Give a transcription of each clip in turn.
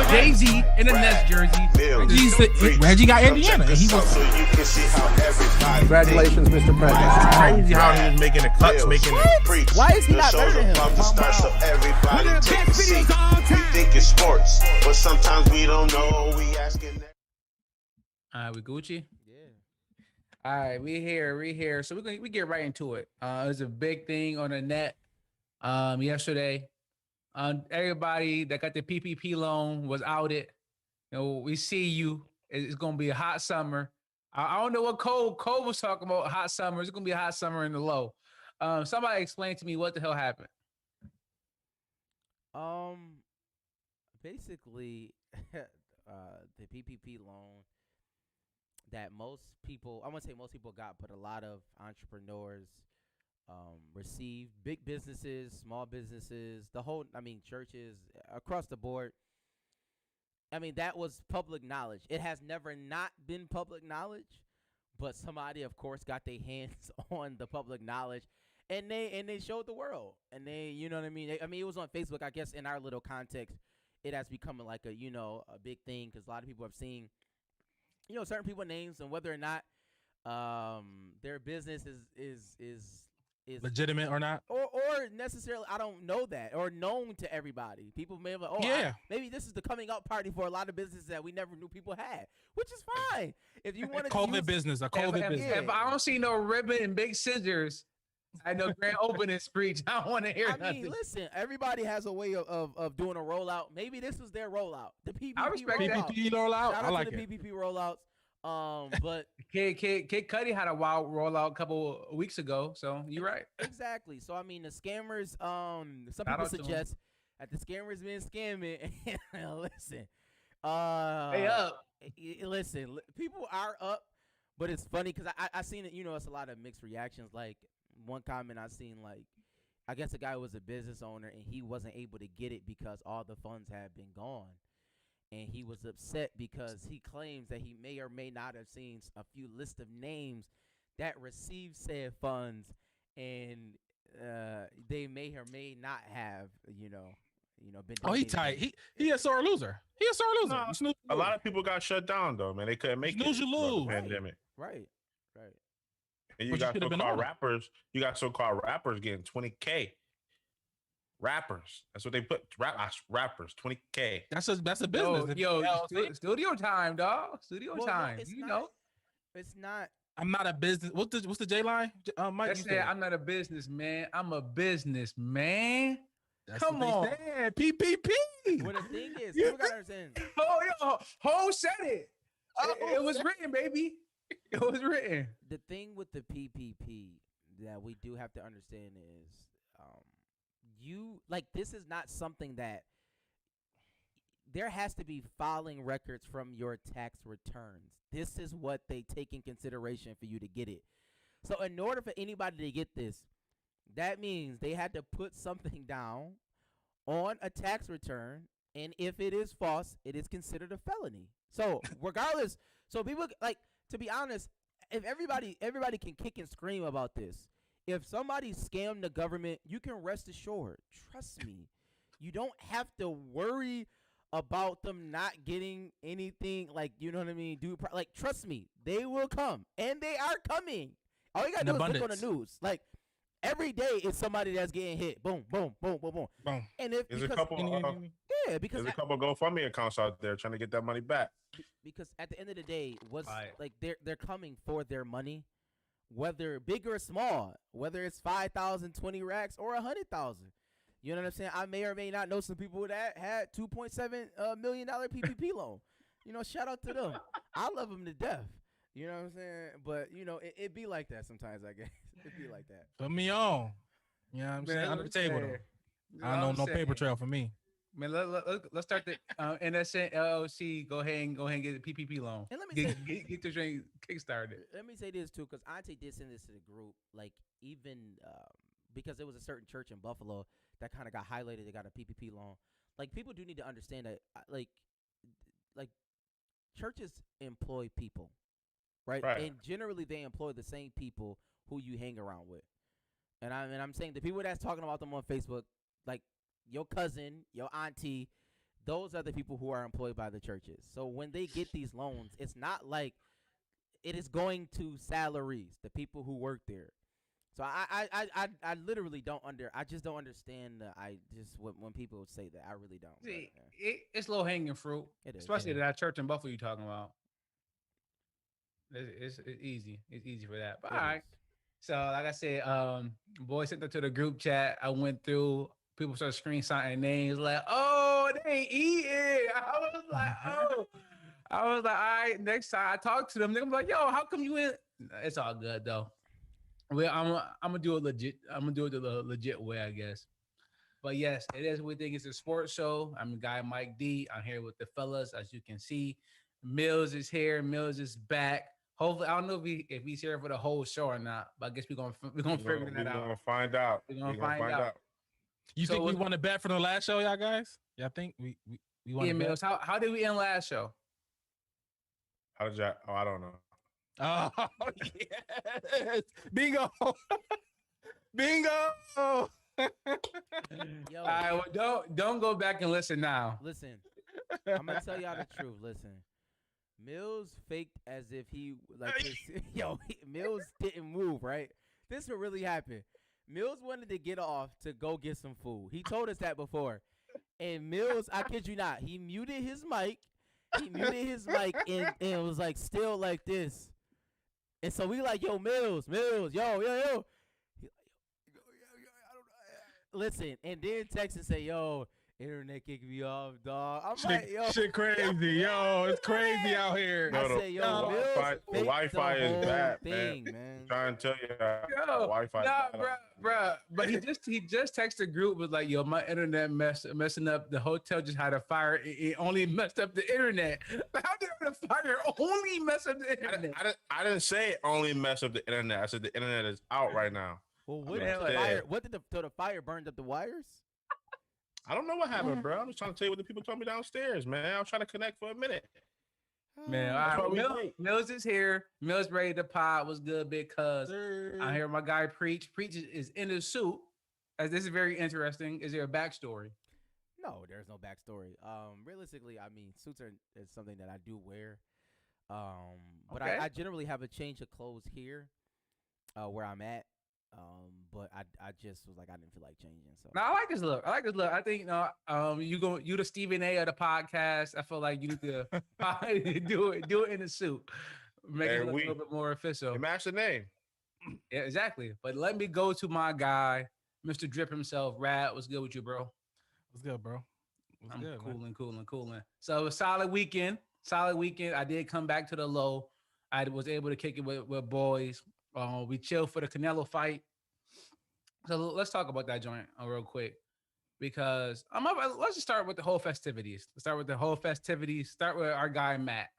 Jay-Z in the Nets jersey. Reggie got Indiana. And he was Congratulations, Mr. President. It's crazy how he was making the cuts, making it. Why is he not better than him? Everybody take a seat. We think it's sports, but sometimes we don't know. We asking. All right, we Gucci. Yeah. All right, we here. So we get right into it. It was a big thing on the net yesterday. Everybody that got the PPP loan was outed. You know, we see you. It's gonna be a hot summer. I don't know what Cole was talking about. Hot summer. It's gonna be a hot summer in the low. Somebody explain to me what the hell happened. Basically, the PPP loan that most people, I won't say most people got, but a lot of entrepreneurs received, big businesses, small businesses, churches across the board. I mean, that was public knowledge. It has never not been public knowledge, but somebody, of course, got their hands on the public knowledge, and they showed the world, and they, you know what I mean? It was on Facebook. I guess in our little context, it has become like a big thing because a lot of people have seen, certain people names and whether or not their business is Legitimate or not, or necessarily, I don't know that, or known to everybody. People may have maybe this is the coming out party for a lot of businesses that we never knew people had, which is fine. If you want to COVID business. If I don't see no ribbon and big scissors, I know grand opening speech. I don't want to hear nothing. I mean, listen, everybody has a way of doing a rollout. Maybe this was their rollout. The PPP I respect rollout. PPP rollout. Shout I out like to the it. PPP rollouts. But Kid Cudi had a wild rollout a couple of weeks ago, so you're right. Exactly. So I mean, the scammers. Some Shout people out to suggest that the scammers been scamming. Listen, Hey up. Listen, people are up, but it's funny because I seen it. It's a lot of mixed reactions. Like one comment I seen, like I guess the guy was a business owner and he wasn't able to get it because all the funds had been gone. And he was upset because he claims that he may or may not have seen a few list of names that received said funds, and they may or may not have, been. Oh, he tight. He a sore loser. He a sore loser. No, a lot of people got shut down though, man. They couldn't make Snooze, it you throughout lose. the pandemic. Right. And you But you got should've been so-called on it. rappers. You got so-called rappers getting 20K. Rappers. That's what they put. Rappers, 20K. That's a business. Studio time, dog. Studio time. It's not. I'm not a business. What's the J line? Mike, That's you said. I'm not a businessman. I'm a businessman. That's Come what on. they said. PPP. Well, the thing is, people gotta understand. Ho said it. It was written, baby. It was written. The thing with the PPP that we do have to understand is, this is not something that there has to be filing records from your tax returns. This is what they take in consideration for you to get it. So in order for anybody to get this, that means they had to put something down on a tax return, and if it is false, it is considered a felony. So regardless, so people, to be honest, if everybody can kick and scream about this. If somebody scammed the government, you can rest assured. Trust me, you don't have to worry about them not getting anything. You know what I mean? Trust me, they will come, and they are coming. All you gotta do is look on the news. Every day is somebody that's getting hit. Boom, boom, boom, boom, boom. Boom. And There's a couple GoFundMe accounts out there trying to get that money back. Because at the end of the day, they're coming for their money. Whether big or small, whether it's 5,000, 20 racks, or 100,000, you know what I'm saying? I may or may not know some people that had $2.7 million PPP loan. Shout out to them. I love them to death. You know what I'm saying? But it be like that sometimes. I guess it be like that. Put me on. You know what I'm saying? Under the table though. I don't know no paper trail for me. Man, let's start the NSN LLC. Go ahead and get the PPP loan. And let me say, get the train kickstarted. Let me say this too, because Auntie did send this to the group. Even because there was a certain church in Buffalo that kind of got highlighted. They got a PPP loan. People do need to understand that. Churches employ people, right? And generally they employ the same people who you hang around with. And I'm saying the people that's talking about them on Facebook, your cousin, your auntie, those are the people who are employed by the churches. So when they get these loans, it's not like it is going to salaries, the people who work there. So I literally I just don't understand. When people say that, I really don't. See, but, yeah. it's low hanging fruit, especially that church in Buffalo you're talking about. It's easy. It's easy for that. But all right. So like I said, boys sent that to the group chat. I went through. People started screenshotting names like, oh, they ain't eating. I was like, oh. I was like, all right, next time I talk to them, they're like, yo, how come you in? It's all good though. Well, I'm gonna do it legit. I'm gonna do it the legit way, I guess. But yes, it is. We think it's a sports show. I'm the guy Mike D. I'm here with the fellas, as you can see. Mills is here. Mills is back. Hopefully, I don't know if he's here for the whole show or not. But I guess we're gonna figure that out. We're gonna find out. We're gonna find out. You think we won a bet from the last show, y'all guys? Y'all think we won? Yeah, Mills. How did we end last show? How did y'all? Oh, I don't know. Oh yes, bingo, bingo. Yo, all right, well, don't go back and listen now. Listen, I'm gonna tell y'all the truth. Listen, Mills faked as if he Mills didn't move. Right, this what really happened. Mills wanted to get off to go get some food. He told us that before, and Mills, I kid you not, he muted his mic. And it was like still like this. And so we like, yo, Mills, yo. He like, yo, listen, and then Texas say, yo, internet kicked me off, dog. I'm like, yo, shit crazy, yo, it's crazy out here. I say, yo, the Wi-Fi is bad, man. I'm trying to tell you, Wi-Fi. Bro. But he just texted the group was like, yo, my internet messing up. The hotel just had a fire. It only messed up the internet. How did the fire only mess up the internet? I didn't say it only messed up the internet. I said the internet is out right now. Well, what did the fire burned up the wires? I don't know what happened, bro. I'm just trying to tell you what the people told me downstairs, man. I was trying to connect for a minute. Man, all right. Mills is here. Mills ready to pod. What's good, big cuz? I hear my guy Preach. Preach is in the suit. As this is very interesting. Is there a backstory? No, there's no backstory. Realistically, I mean, suits is something that I do wear. But I generally have a change of clothes here, where I'm at. But I just was like, I didn't feel like changing. So no, I like this look. I think you the Stephen A of the podcast. I feel like you need to do it in a suit, make it look a little bit more official. Match the name. Yeah, exactly. But let me go to my guy, Mr. Drip himself. Rad, what's good with you, bro? What's good, bro? I'm cooling. So it was solid weekend. I did come back to the low. I was able to kick it with boys. We chilled for the Canelo fight. So let's talk about that joint real quick, because let's just start with the whole festivities. Start with our guy Matt.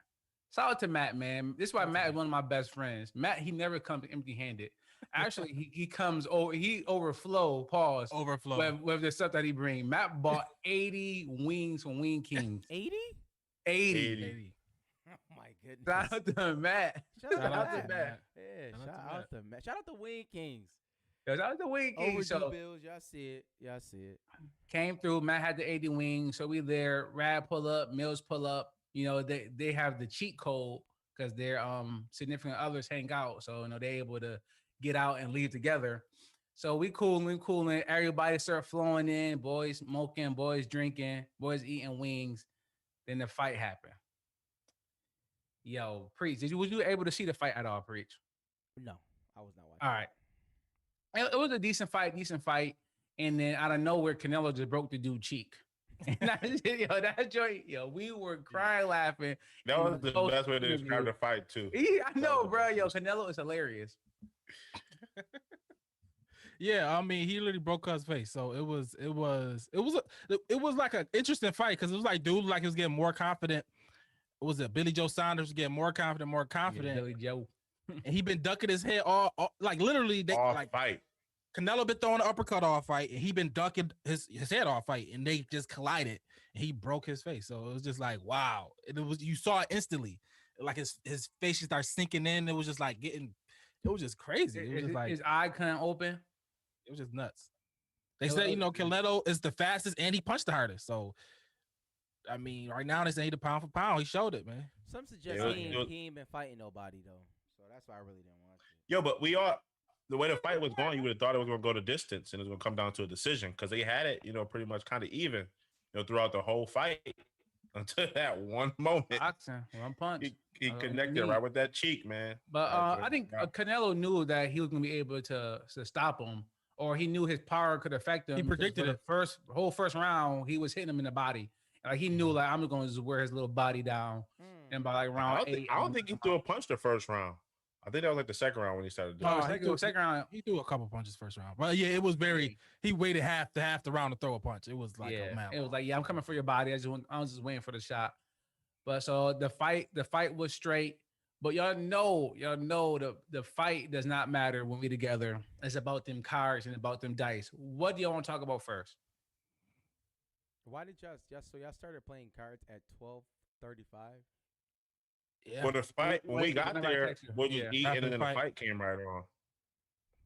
Shout out to Matt, man. This is why Matt is one of my best friends. Matt, he never comes empty-handed. Actually, he comes over. He overflow with the stuff that he brings. Matt bought 80 wings from Wing Kings. 80. Oh my goodness! Shout out to Matt. Shout out to Matt. Yeah, shout out to Matt. Shout out to Wing Kings. Shout out to Wing Kings. Overdue bills, y'all see it. Came through. Matt had the 80 wings, so we there. Rad pull up, Mills pull up. You know, they have the cheat code because their significant others hang out, so they're able to get out and leave together. So we cooling. Everybody start flowing in. Boys smoking, boys drinking, boys eating wings. Then the fight happened. Yo, Preach, was you able to see the fight at all, Preach? No, I was not watching. All right. It was a decent fight. And then out of nowhere, Canelo just broke the dude cheek. And that joint, we were crying, laughing. That was the best way to describe the fight, too. I know, bro. Canelo is hilarious. Yeah, I mean, he literally broke his face. So it was like an interesting fight because it was like dude, like he was getting more confident. Was it Billy Joe Saunders getting more confident? Yeah, Billy Joe. And he been ducking his head all like literally fight. Canelo been throwing an uppercut all fight, and he been ducking his head all fight, and they just collided, and he broke his face. So it was just like wow. It was you saw it instantly, like his face just started sinking in. It was just like it was just crazy. It was just like his eye couldn't open. It was just nuts. They said Canelo is the fastest, and he punched the hardest. So I mean, right now they say the pound for pound. He showed it, man. Some suggest It was- he it was- ain't been fighting nobody though, so that's why I really didn't watch it. Yo, but the way the fight was going, you would have thought it was going to go to distance and it was going to come down to a decision because they had it, pretty much kind of even, throughout the whole fight until that one moment. Boxing, one punch. He All you connected need. right with that cheek, man. But That's I think right. Canelo knew that he was going to be able to stop him, or he knew his power could affect him. He because predicted for it. the whole first round, he was hitting him in the body. Like he knew, like I'm going to just wear his little body down. And by like round I don't think he threw a punch the first round. I think that was like the second round when he started doing Oh, it. second round. He threw a couple punches first round, but yeah, it was very. He waited half the round to throw a punch. It was like a man. It was like, I'm coming for your body. I was just waiting for the shot. But so the fight was straight. But y'all know the fight does not matter when we together. It's about them cards and about them dice. What do y'all want to talk about first? Why did y'all started playing cards at 12:35? Yeah. For the fight, when we Wait, got nobody there, text you. we'll just Yeah. eat, After and the then the fight. fight came right on.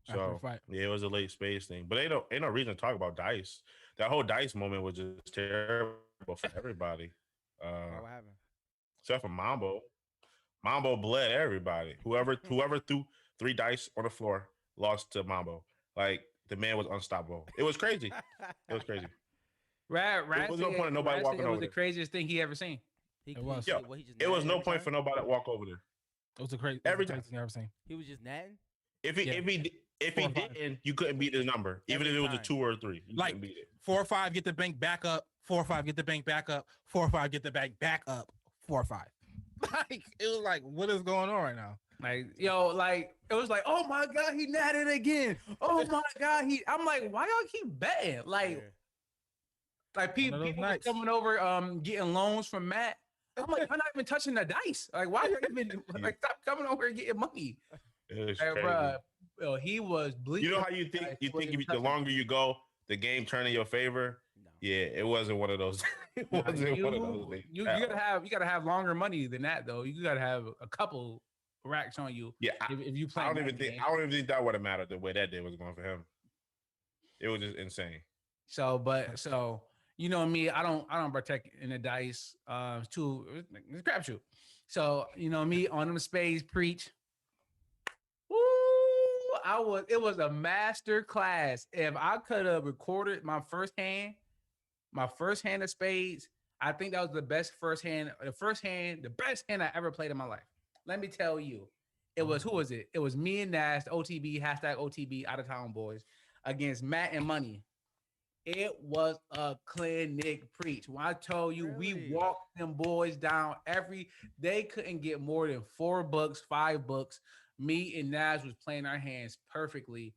After the So fight. yeah, it was a late space thing, but ain't no reason to talk about dice. That whole dice moment was just terrible for everybody, What happened? except for Mambo. Mambo bled everybody. Whoever threw 3 dice on the floor lost to Mambo. Like the man was unstoppable. It was crazy. It was crazy. Rad There was no point in nobody walking It over was the there. craziest thing he ever seen. It was. Yeah, It was no point for nobody to walk over there. It was a crazy. Every Every thing I ever seen. He was just natting. If he Yeah. if 4 he or 5. didn't, you couldn't beat his number, even Every if it was a time. 2 or a 3. You Like- couldn't beat it. 4 or 5, get the bank back up. 4 or 5, get the bank back up. 4 or 5, get the bank back up. 4 or 5. Like it was like, what is going on right now? Like, it was like, oh my God, he natted again. Oh my God, I'm like, why y'all keep betting? Like people those was nights. coming over, getting loans from Matt. I'm like, I'm not even touching the dice. Like, why you even stop coming over and getting money? It was Hey, crazy. bruh, he was bleeding. You know how you think Dice you wasn't think if the touching. longer you go, the game turn in your favor. No. Yeah, it wasn't one of those. It wasn't one of those things. You gotta have longer money than that though. You gotta have a couple racks on you. Yeah, If you play, I don't even think that would have mattered the way that day was going for him. It was just insane. So you know me, I don't protect in the dice. It's a crapshoot. So you know me on them spades preach. Woo! It was a master class. If I could have recorded my first hand of spades, I think that was the best the best hand I ever played in my life. Let me tell you, who was it? It was me and Nash, OTB, #OTB, out of town boys, against Matt and Money. It was a clinic preach. When I told you, we Really? walked them boys down they couldn't get more than $4, $5. Me and Naz was playing our hands perfectly.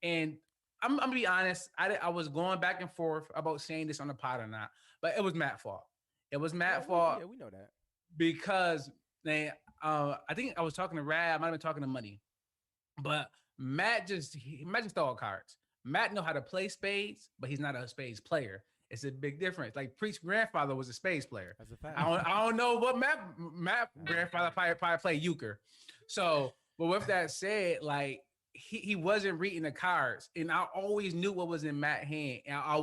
And I'm gonna be honest, I was going back and forth about saying this on the pod or not, but it was Matt's fault. It was Matt's fault Yeah, we know that. because I think I was talking to Rad, I might have been talking to Money, but Matt just throw out cards. Matt know how to play spades, but he's not a spades player. It's a big difference. Like Preach's grandfather was a spades player. That's a fact. I don't know what Matt grandfather probably played euchre. So, but with that said, like he wasn't reading the cards, and I always knew what was in Matt's hand, and I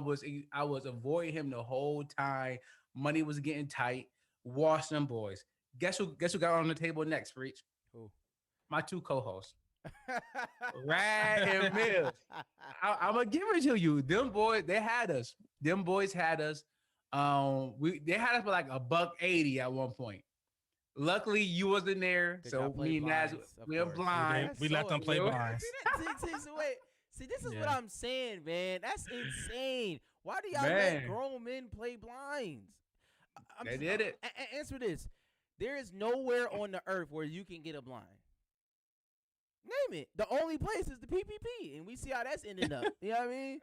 was avoiding him the whole time. Money was getting tight. Wash them boys. Guess who got on the table next, Preach? Who? My 2 co-hosts, Rad and Mills. I'm gonna give it to you. Them boys, they had us. Them boys had us. They had us for like $1.80 at one point. Luckily, you wasn't there, Did so y'all play me and Naz, blinds? Of we were course. blind. We let them play blinds. See, this is what Yeah. I'm saying, man. That's insane. Why do y'all let Man. grown men play blinds? They did it. Answer this. There is nowhere on the earth where you can get a blind. Name it. The only place is the PPP, and we see how that's ending up. You know what I mean?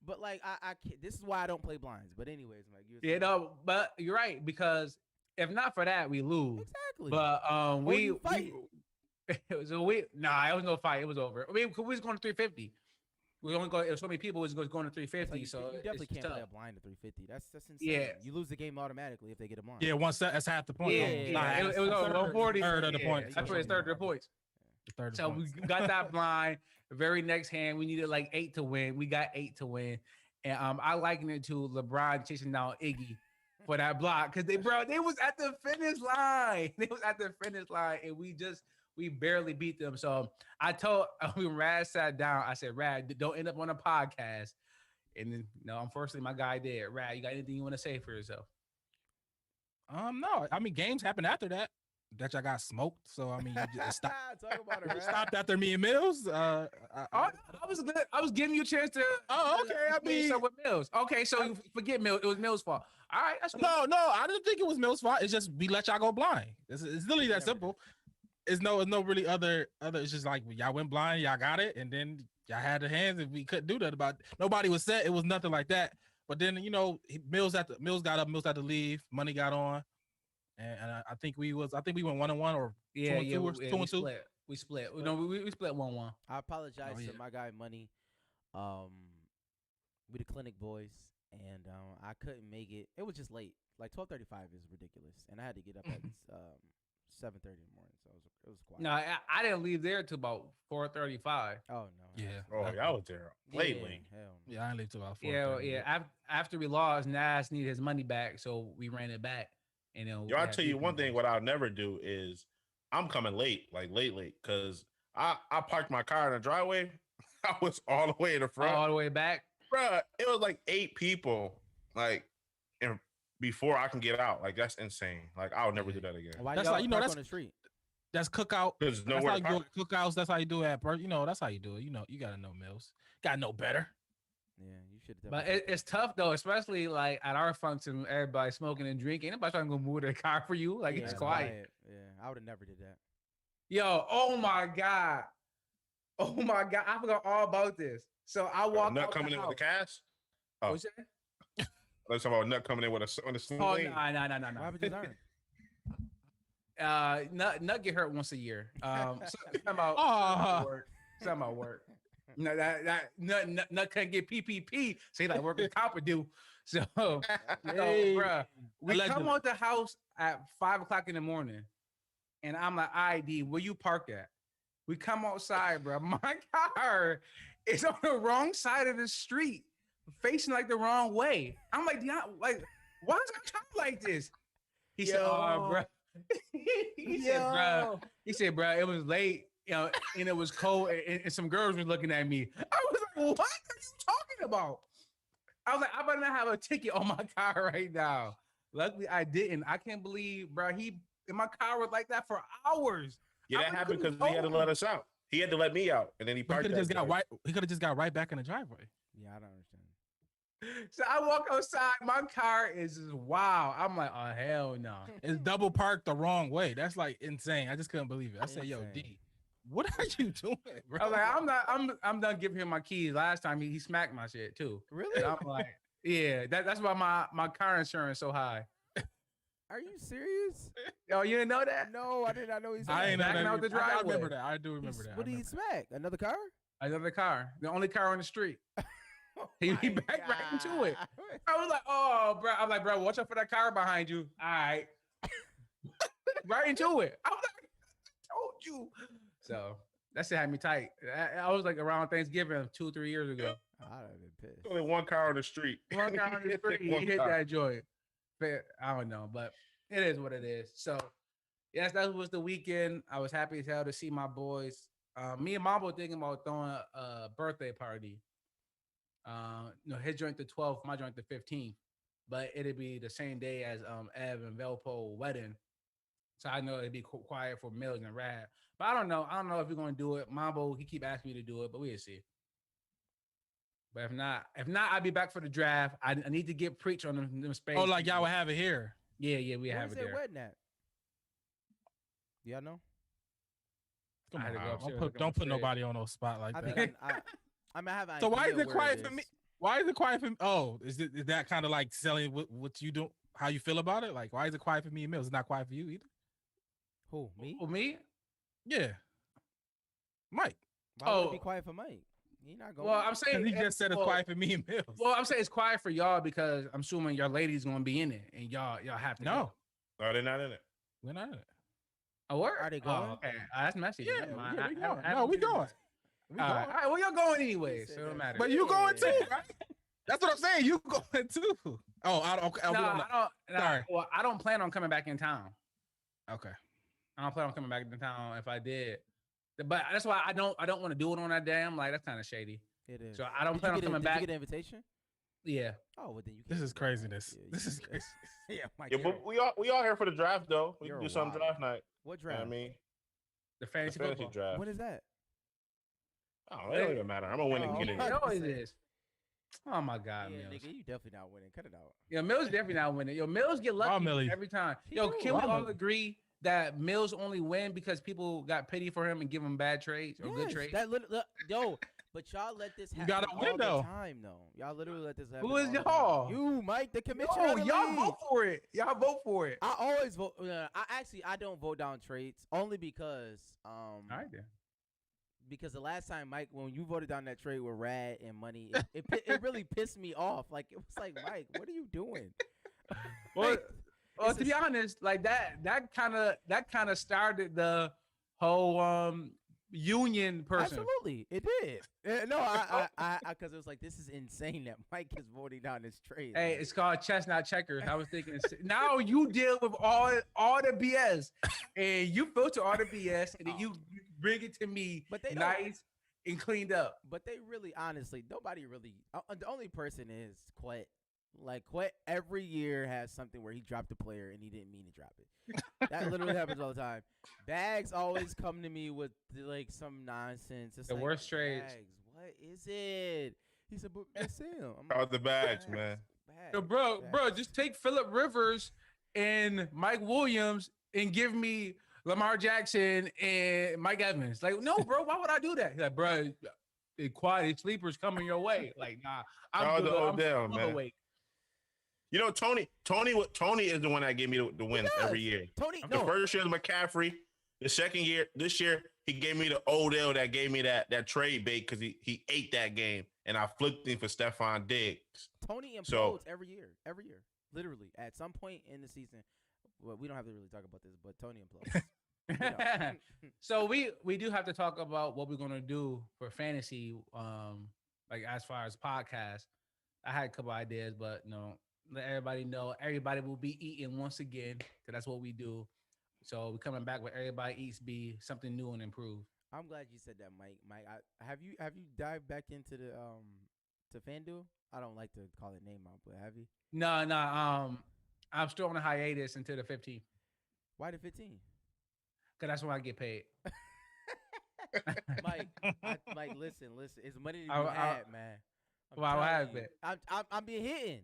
But like, I can't, this is why I don't play blinds. But anyways, Mike, you were You saying- know, but you're right, because if not for that, we lose. exactly. But you fight. it was it was no fight. It was over. I mean, we was going to 350. We only go. If so many people was going to 350. you, so you definitely it's can't play a tough. blind to 350. That's insane. Yeah. You lose the game automatically if they get a blind. Yeah, that's half the point. Yeah, almost. yeah, Not it half. was over 140. Third of the Yeah, points. That's what it's third of the points. Third of So the we points. got that blind. The very next hand, we needed like 8 to win. We got 8 to win, and I liken it to LeBron chasing down Iggy for that block because they was at the finish line. They was at the finish line, and we barely beat them. So I told when Rad sat down, I said, Rad, don't end up on a podcast. And then, no, unfortunately, my guy did. Rad, you got anything you want to say for yourself? No. I mean, games happened after that. That y'all got smoked. So I mean, you just stopped. Talk about it, It Rad. stopped after me and Mills. I was good. I was giving you a chance to. Oh, okay. I mean, with Mills. Okay, so you forget Mills. It was Mills' fault. All right, that's cool. no, I didn't think it was Mills' fault. It's just we let y'all go blind. It's literally that simple. It's no really other. It's just like y'all went blind, y'all got it, and then y'all had the hands, and we couldn't do that. About nobody was set. It was nothing like that. But then Mills got up. Mills had to leave. Money got on, and I think we went 1-1 or 2-2 or 2-2. We split. No, we split 1-1. I apologize Oh, yeah. to my guy Money. We the clinic boys, and I couldn't make it. It was just late. Like 12:35 is ridiculous, and I had to get up at 7:30 in the morning, so it was quiet. No, I didn't leave there till about 4:35. Oh no. Yeah. Oh, y'all was there late. Hell no. Yeah, I didn't leave till about 4. Yeah. After we lost, Nas needed his money back, so we ran it back. And then Yo, I'll tell you one thing. What I'll never do is I'm coming late, like late, because I parked my car in the driveway. I was all the way in the front, all the way back. Bruh, it was like 8 people, like, and before I can get out. Like, that's insane. Like, I'll never do that again. Why That's y'all like, park that's on the street? That's cookout. There's That's nowhere how to you do park. it. Cookouts. That's how you do it. That's how you do it. You gotta know Mills. Gotta know better. Yeah, you should have. But it's tough though, especially like at our function, everybody smoking and drinking. Anybody trying to go move their car for you? Like it's quiet. Yeah, I would have never did that. Yo, oh my god, I forgot all about this. So I walk Nut out coming the in house. with the cash. Oh. What's that? Let's talk about Nut coming in with on a sling. Oh lane. no. What happened to his arm? Nut get hurt once a year. Something about work. Something about work. No, that Nut couldn't get PPP. So he like working copper do. So, bruh, we come out the house at 5:00 in the morning, and I'm like, ID, where you park at? We come outside, bro. My car is on the wrong side of the street, facing like the wrong way. I'm like, why is my car like this? He said, oh, bro. He said, bro, it was late, and it was cold, and some girls were looking at me. I was like, what are you talking about? I was like, I better not have a ticket on my car right now. Luckily, I didn't. I can't believe, bro, my car was like that for hours. Yeah, that happened because he had to let us out. He had to let me out, and then he He parked. could have just got right back in the driveway. Yeah, I don't understand. So I walk outside. My car is just wow. I'm like, oh hell no. It's double parked the wrong way. That's like insane. I just couldn't believe it. I said, yo, Insane. D, what are you doing, bro? I was like, I'm done giving him my keys. Last time he smacked my shit too. Really? And I'm like, yeah, that's why my car insurance so high. Are you serious? Yo, you didn't know that? No, I did not know he's. I ain't know backing that out the either. I remember driveway. that. I do remember that. What did he smack? Another car? Another car, the only car on the street. He My backed right into it. God. I was like, oh, bro. I'm like, bro, watch out for that car behind you. All right. Right into it. I was like, I told you. So that shit had me tight. I was like around Thanksgiving 2-3 years ago. I'd have been pissed. Only one car on the street. One car on the street, he One hit car. that joint. But I don't know, but it is what it is. So yes, that was the weekend. I was happy as hell to see my boys. Me and Mom were thinking about throwing a birthday party. His joint the 12th, my joint the 15th, but it'd be the same day as Ev and Velpo wedding. So I know it'd be quiet for Mills and Rad. But I don't know if we're gonna do it. Mambo, he keep asking me to do it, but we'll see. But if not, I'll be back for the draft. I need to get preach on them space. Oh, like y'all would have it here. Yeah, we Where's have it their there. wedding at? Y'all know? Come I had to on, go Al. upstairs, don't put upstairs. nobody on no spot like I that. think I mean, I have an So why is idea it where quiet for is. me? Why is it quiet for me? Oh, is that kind of like selling what you do, how you feel about it? Like, why is it quiet for me and Mills? It's not quiet for you either. Who? Me? For me? Yeah, Mike. Why would it be quiet for Mike? He not going. Well, I'm saying Because he just said it's quiet for me and Mills. Well, I'm saying it's quiet for y'all because I'm assuming your lady's gonna be in it and y'all have to No, No, they're not in it. we're not in it. go. Word? Are they going? Oh, okay. That's messy. Yeah, Never mind. yeah, we I- going. I No, we haven't- going. We All going. right. All right. Well, y'all going anyway, said so it don't that. matter. But you going too, Yeah. right? That's what I'm saying. You going too. Oh, okay. No, I don't. Sorry. Well, I don't plan on coming back in town. Okay. I don't plan on coming back in town if I did. But that's why I don't want to do it on that day. I'm like, that's kind of shady. It is. So I don't plan on coming back. Did you get an invitation? Yeah. Oh, well, then you. This is can't do that. craziness. Yeah, This is crazy. Yeah, Mike. Yeah, but we all here for the draft though. We You're can do some wild. draft night. What You know draft? what I mean, The the fantasy fantasy football. draft. What is that? Oh, it don't even matter. I'm gonna win Oh, again. It always is. Oh my God, Yeah, Mills. nigga, you definitely not winning. Cut it out. Yo, Mills definitely not winning. Yo, Mills get lucky Millie. every time. He Yo, do. can we Raw all Millie. agree that Mills only win because people got pity for him and give him bad trades or good Yes, trades? that yo, but y'all let this happen gotta all win, the though. time, though. Y'all literally let this happen. Who is all the y'all? time. You, Mike, the commissioner. Yo, of the y'all league. vote for it. Y'all vote for it. I always vote. I don't vote down trades only because All right then. because the last time, Mike, when you voted down that trade with Rad and Money, it really pissed me off. Like it was like, Mike, what are you doing? Well, Like, well, it's to a be honest, like that kind of started the whole union person. absolutely, it did. No, I because it was like this is insane that Mike is voting down this trade. Hey, Like, it's called chestnut checkers. I was thinking now you deal with all the BS, and you filter all the BS, and then you bring it to me But they don't- nice and cleaned up. but they really, honestly, nobody really. The only person is Quet. Like Quet every year has something where he dropped a player and he didn't mean to drop it. That literally happens all the time. Bags always come to me with like some nonsense. It's The like, worst trades. Bags, what is it? He said, but it's him. I'm Shout out the Bags, Bags, man. Bags, Yo, bro, Bags. just take Phillip Rivers and Mike Williams and give me Lamar Jackson and Mike Evans. Like, no, bro, why would I do that? He's like, bro, the quiet sleepers coming your way. Like, nah, Shout out I'm to good. Odell, I'm man. awake. You know, Tony is the one that gave me the wins He every does. year. Tony, The no, first year was McCaffrey. The second year, this year, he gave me the Odell that gave me that trade bait because he ate that game, and I flipped him for Stephon Diggs. Tony implodes So- every year, literally at some point in the season. Well, we don't have to really talk about this, but Tony implodes. You know. So we do have to talk about what we're gonna do for fantasy. Like as far as podcasts, I had a couple ideas, but let everybody know everybody will be eating once again because that's what we do. So we're coming back with everybody eats be something new and improved. I'm glad you said that, Mike. Mike, have you dived back into the to FanDuel? I don't like to call it name out, but have you? No, I'm still on a hiatus until the 15th Why the 15? because that's when I get paid. Mike, Mike, listen. It's money to be I- had, man. I'm Well, I telling have you. it. I'm being hitting.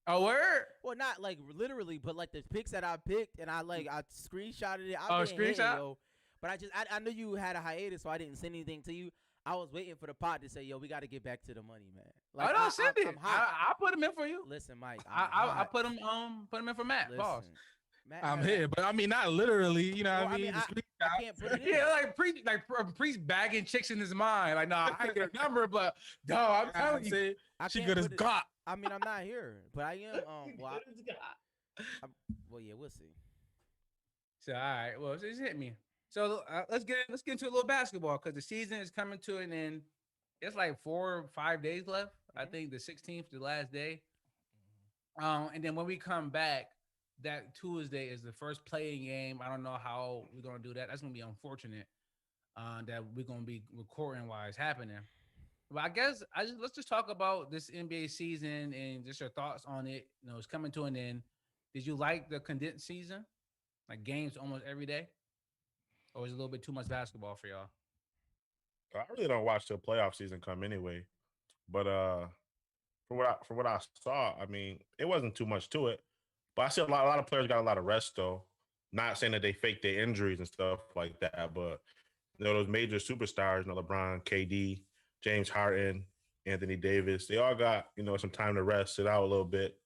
Oh, word? Well, not like literally, but like the picks that I picked, and I screenshotted it. Oh, I've been hitting, screenshot? yo. But I knew you had a hiatus, so I didn't send anything to you. I was waiting for the pod to say, "Yo, we got to get back to the money, man." I don't send it. I'm hot. I put them in for you. Listen, Mike. I put them in for Matt. Boss. Listen, Matt I'm has- here, but I mean not literally. You know Well, what I mean? The I screenshot. can't put it in. Yeah, priest bagging chicks in his mind. Like, nah, I ain't get a number, but dog, I'm telling you. Say, I she can't good as put it- God. I mean, I'm not here, but I am. Well, yeah, we'll see. So all right, well, just hit me. So let's get into a little basketball because the season is coming to an end. It's like 4 or 5 days left. I Mhm. think the 16th, the last day. And then when we come back, that Tuesday is the first playing game. I don't know how we're gonna do that. That's gonna be unfortunate. That we're gonna be recording while it's happening. But I guess let's just talk about this NBA season and just your thoughts on it. It's coming to an end. Did you like the condensed season, like games almost every day, or was it a little bit too much basketball for y'all? I really don't watch the playoff season come anyway. But from what I saw, I mean, it wasn't too much to it. But I see a lot of players got a lot of rest though. Not saying that they faked their injuries and stuff like that, but those major superstars, LeBron, KD, James Harden, Anthony Davis, they all got, some time to rest, sit out a little bit,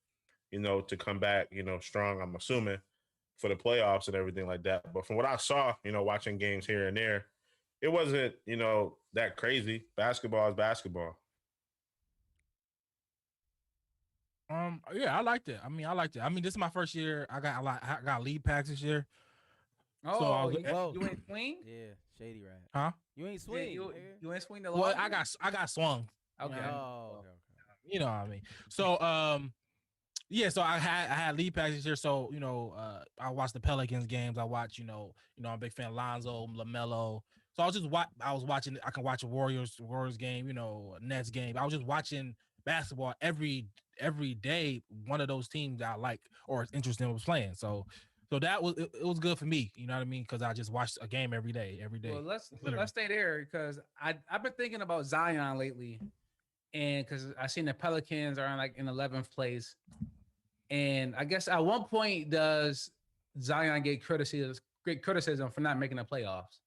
to come back, strong, I'm assuming, for the playoffs and everything like that. But from what I saw, watching games here and there, it wasn't, that crazy. Basketball is basketball. Yeah, I liked it. I mean, this is my first year. I got lead packs this year. Oh, Whoa. you ain't swing? Yeah, shady rat. Huh? You ain't Yeah, swing. you nigga. ain't swing the Well, law? I got swung. Okay. Oh, okay. You know what I mean? So Yeah, so I had lead packages here. So I watched the Pelicans games. I watch I'm a big fan of Lonzo, LaMelo. So I was watching. I can watch a Warriors game, Nets game. I was just watching basketball every day. One of those teams that I like or is interested in was playing. So that was it was good for me. You know what I mean? Because I just watched a game every day. Well, let's literally. stay there because I've been thinking about Zion lately, and because I seen the Pelicans are in 11th place, and I guess at one point does Zion get great criticism for not making the playoffs?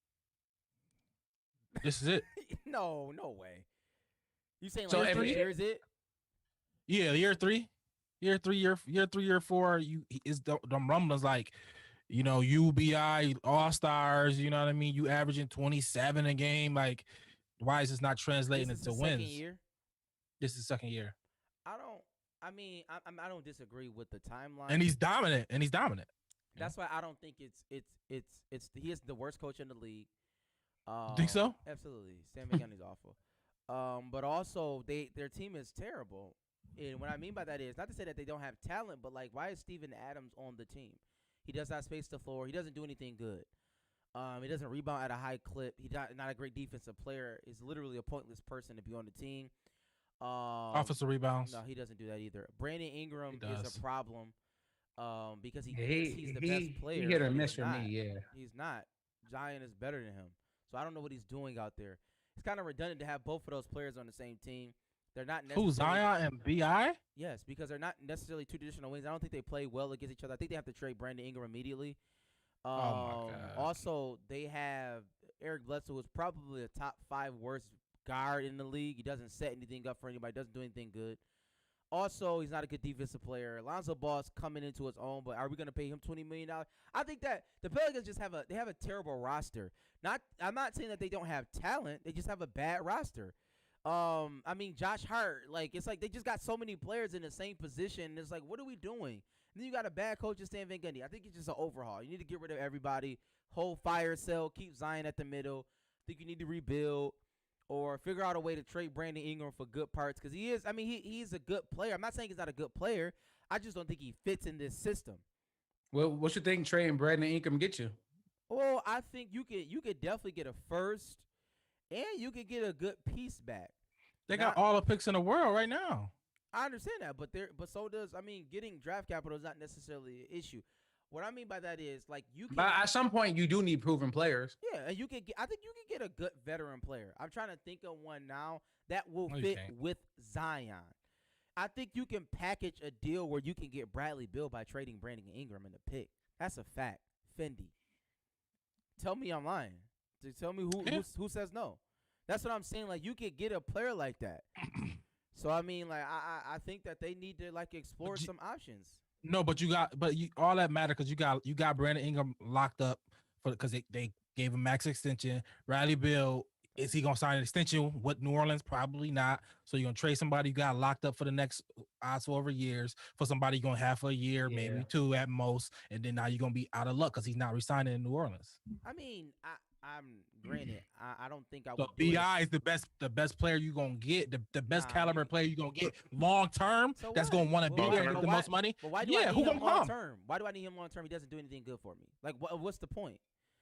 This is it. No way. You saying So like every- 3 years it? Yeah, year 3, year 3, year 4. Is the rumblings like, UBI All Stars. You know what I mean? You averaging 27 a game. Like, why is this not translating This is into the wins? second year. This is second year, I don't disagree with the timeline. and he's dominant. That's why I don't think it's he is the worst coach in the league. Think so? Absolutely. Stan Van Gundy's awful. But also their team is terrible. And what I mean by that is not to say that they don't have talent, but like why is Steven Adams on the team? He does not space the floor. He doesn't do anything good. He doesn't rebound at a high clip. He's not a great defensive player. He's literally a pointless person to be on the team. Offensive rebounds. No, he doesn't do that either. Brandon Ingram is does. a problem because Yeah, he's the best player. He hit or but miss he's for not. me. Yeah. He's not. Zion is better than him. So I don't know what he's doing out there. It's kind of redundant to have both of those players on the same team. They're not necessarily. Who, Zion and BI? Yes, because they're not necessarily two traditional wings. I don't think they play well against each other. I think they have to trade Brandon Ingram immediately. Oh my God. Also, they have Eric Bledsoe, who's probably a top 5 worst guard in the league. He doesn't set anything up for anybody. Doesn't do anything good. Also, he's not a good defensive player. Lonzo Ball's coming into his own, but are we going to pay him $20 million? I think that the Pelicans just have a terrible roster. I'm not saying that they don't have talent. They just have a bad roster. I mean, Josh Hart, it's like they just got so many players in the same position. It's like, what are we doing? And then you got a bad coach in Stan Van Gundy. I think it's just an overhaul. You need to get rid of everybody, hold fire sale, keep Zion at the middle. I think you need to rebuild or figure out a way to trade Brandon Ingram for good parts because he is. I mean, he's a good player. I'm not saying he's not a good player. I just don't think he fits in this system. Well, what you think trading Brandon Ingram get you? Well, I think you could definitely get a first, and you could get a good piece back. They got all the picks in the world right now. I understand that, but so does getting draft capital is not necessarily an issue. What I mean by that is you can. But at some point, you do need proven players. Yeah, and you can get. I think you can get a good veteran player. I'm trying to think of one now that will fit with Zion. I think you can package a deal where you can get Bradley Beal by trading Brandon Ingram in the pick. That's a fact. Fendi. Tell me I'm lying. Tell me who says no. That's what I'm saying. You could get a player like that. So I mean, I think that they need to explore some options. No, but all that matter because you got Brandon Ingram locked up because they gave him max extension. Bradley Beal, is he gonna sign an extension with New Orleans? Probably not. So you're gonna trade somebody you got locked up for the next odds over years for somebody you're gonna have for a year, maybe 2 at most, and then now you're gonna be out of luck because he's not resigning in New Orleans. I mean, I'm granted. I don't think I So would. BI is the best player you're gonna get, the best caliber player you're gonna get long term. So that's what? gonna want to be there and make the most money. But why do I need who him gonna long come? term? Why do I need him long term? He doesn't do anything good for me. What's the point?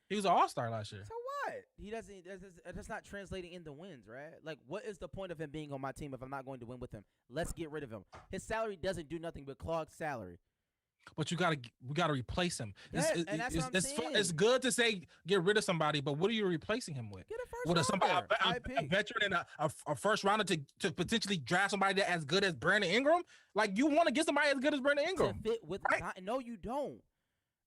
He was an all-star last year. So what? He doesn't. That's not translating into wins, right? What is the point of him being on my team if I'm not going to win with him? Let's get rid of him. His salary doesn't do nothing but clog salary. But we gotta replace him. And that's what I'm saying. It's good to say get rid of somebody, but what are you replacing him with? Get a first With somebody rounder, high a pick. veteran and a first rounder to potentially draft somebody that as good as Brandon Ingram? You want to get somebody as good as Brandon Ingram? To fit with right? Zion. No, you don't.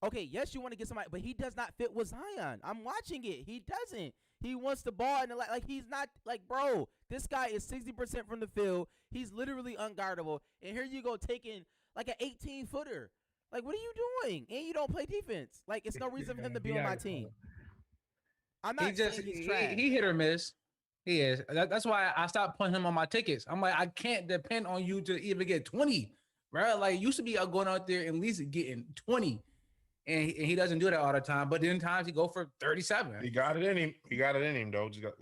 Okay, yes, you want to get somebody, but he does not fit with Zion. I'm watching it. He doesn't. He wants the ball, and he's not bro. This guy is 60% from the field. He's literally unguardable, and here you go taking an 18-footer. What are you doing? And you don't play defense. It's no reason for him to be on my team. I'm not saying he's trash. He hit or miss. He is. That's why I stopped putting him on my tickets. I'm I can't depend on you to even get 20, right? Used to be going out there and at least getting 20. and he doesn't do that all the time. But then times he go for 37. He got it in him. He got it in him though. Just got,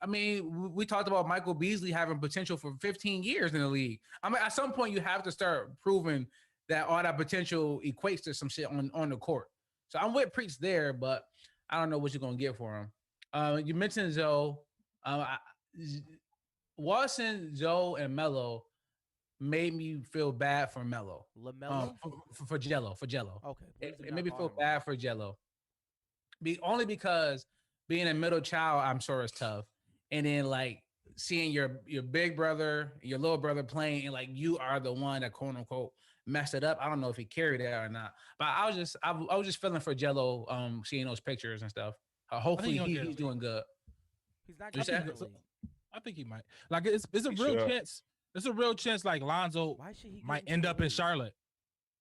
we talked about Michael Beasley having potential for 15 years in the league. I mean, at some point you have to start proving that all that potential equates to some shit on the court. So I'm with Preach there, but I don't know what you're gonna get for him. You mentioned Zoe. Watson, Zoe, and Melo made me feel bad for Melo. LaMelo? For Jello. Okay. It made me feel bad for Jello. Only because being a middle child, I'm sure is tough. And then like seeing your big brother, your little brother playing, and like you are the one that quote unquote messed it up. I don't know if he carried it or not. But I was just feeling for Jello, seeing those pictures and stuff. Hopefully he's doing good. He's not I think he might. Like it's a real chance. There's a real chance like Lonzo might end up in Charlotte.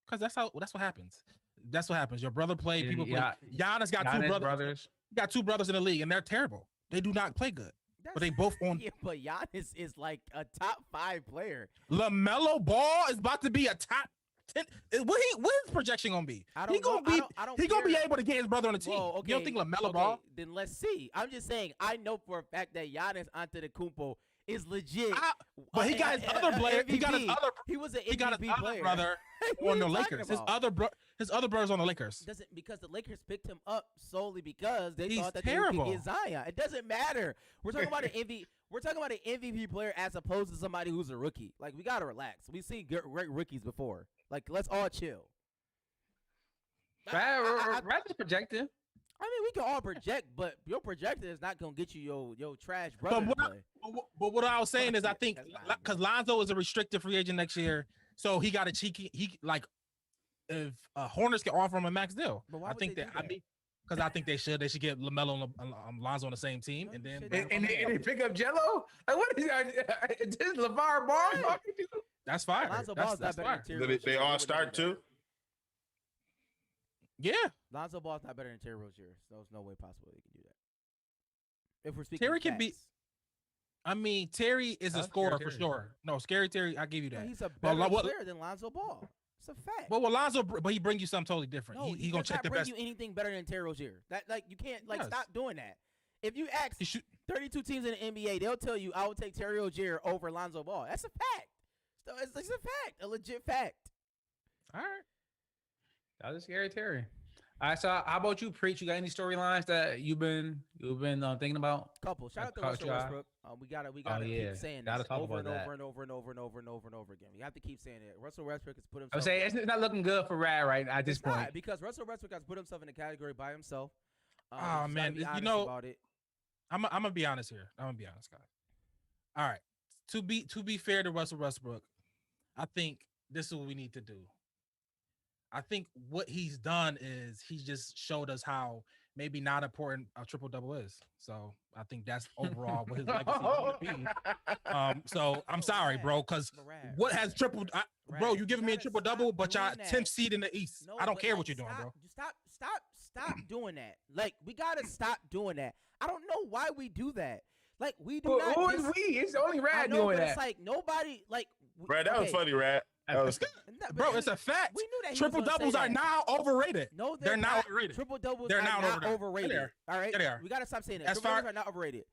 Because that's what happens. That's what happens. Your brother played, people play. Giannis got two brothers. He got two brothers in the league, and they're terrible. They do not play good. But they both on. Yeah, but Giannis is like a top 5 player. LaMelo Ball is about to be a top 10. What his projection gonna be? He gonna be able to get his brother on the team. Whoa, okay, you don't think LaMelo Ball? Then let's see. I'm just saying. I know for a fact that Giannis Antetokounmpo is legit. But he got his other player. He got his other. He was an MVP he got his other player. brother on the Lakers. His other brother's on the Lakers. Because the Lakers picked him up solely because they thought that terrible. they could get Zion. It doesn't matter. We're talking about an MVP. We're talking about an MVP player as opposed to somebody who's a rookie. Like we gotta relax. We've seen great rookies before. Like let's all chill. Rather projected. I mean, we can all project, but your projector is not gonna get you your trash brother to play. But what I was saying is, I think because Lonzo is a restricted free agent next year, so he got a cheeky. He like if Hornets can offer him a max deal. But why I would think they that. do I mean, because I think they should. They should get LaMelo and Lonzo on the same team, and then and they pick up Jello. Like what is that? Is this LeVar Ball talking to? That's fine. Lonzo Ball's not better than Terry. They all start too. Yeah, Lonzo Ball's not better than Terry Rozier. So there's no way possible they can do that. If we're speaking, Terry can be. I mean, Terry is a scorer for sure. No, Scary Terry, I give you that. No, he's a better player than Lonzo Ball. It's a fact. But with Lonzo, but he brings you something totally different. No, he gonna check the bring best. you anything better than Terry Rozier. That like you can't like Yes. stop doing that. If you ask 32 teams in the NBA, they'll tell you I would take Terry Rozier over Lonzo Ball. That's a fact. So it's a fact, a legit fact. All right. That was Scary Terry. All right, so how about you, Preach? You got any storylines that you've been thinking about? Couple. Shout out to Russell Westbrook. We gotta keep saying this over and over again. We have to keep saying it. Russell Westbrook has put himself. I'm saying it's not looking good for Rad right at this point. Not, because Russell Westbrook has put himself in a category by himself. Oh man, you know, about it. I'm gonna be honest here. I'm gonna be honest, guys. All right. To be fair to Russell Westbrook, I think this is what we need to do. I think what he's done is he just showed us how maybe not important a triple-double is. So I think that's overall what his legacy is going to be. So I'm sorry, bro, because what has bro, you giving me a triple-double, but y'all 10th seed in the East. I don't care what you're doing, bro. Stop doing that. Like, we got to stop doing that. I don't know why we do that. Like, we do not. Who is we? It's only Rad doing that. It's like nobody, like. Rad, that was funny, Rad. Bro, it's a fact. We knew that triple doubles are now overrated. No, they're not overrated. Triple doubles are not overrated. All right, we gotta stop saying that. Triple doubles are not overrated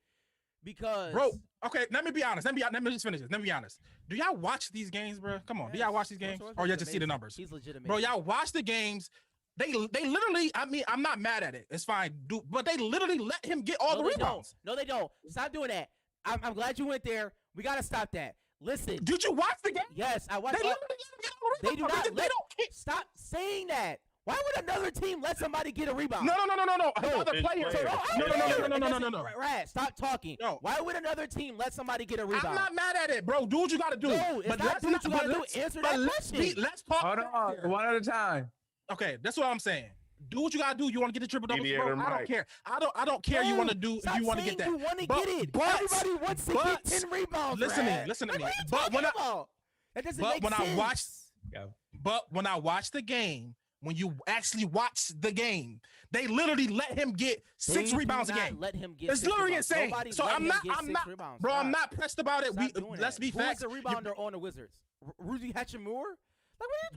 because. Bro, okay, let me be honest. Let me just finish this. Let me be honest. Do y'all watch these games, bro? Come on, do y'all watch these games, or y'all just see the numbers? He's legitimate, bro. Y'all watch the games. They literally. I mean, I'm not mad at it. It's fine, but they literally let him get all the rebounds. No, they don't. Stop doing that. I'm glad you went there. We gotta stop that. Listen. Did you watch the game? Yes, I watched. They do not. Stop saying that. Why would another team let somebody get a rebound? No. Another player. No. Rad, stop talking. No. Why would another team let somebody get a rebound? I'm not mad at it, bro. Do what you got to do. No, it's not do what you got to do. Answer that question. Let's talk. Hold on. One at a time. Okay, that's what I'm saying. Do what you gotta do. You want to get the triple double? I don't care. I don't care. No, you want to do. You want to get that. You want to get it. Everybody wants to get 10 rebounds. Listen to me. But when I watch the game, when you actually watch the game, they literally let him get 6 rebounds a game. Let him get. It's literally insane. So I'm not, bro. I'm not pressed about it. Let's be facts. Who's the rebounder on the Wizards? Rudy Hachimura?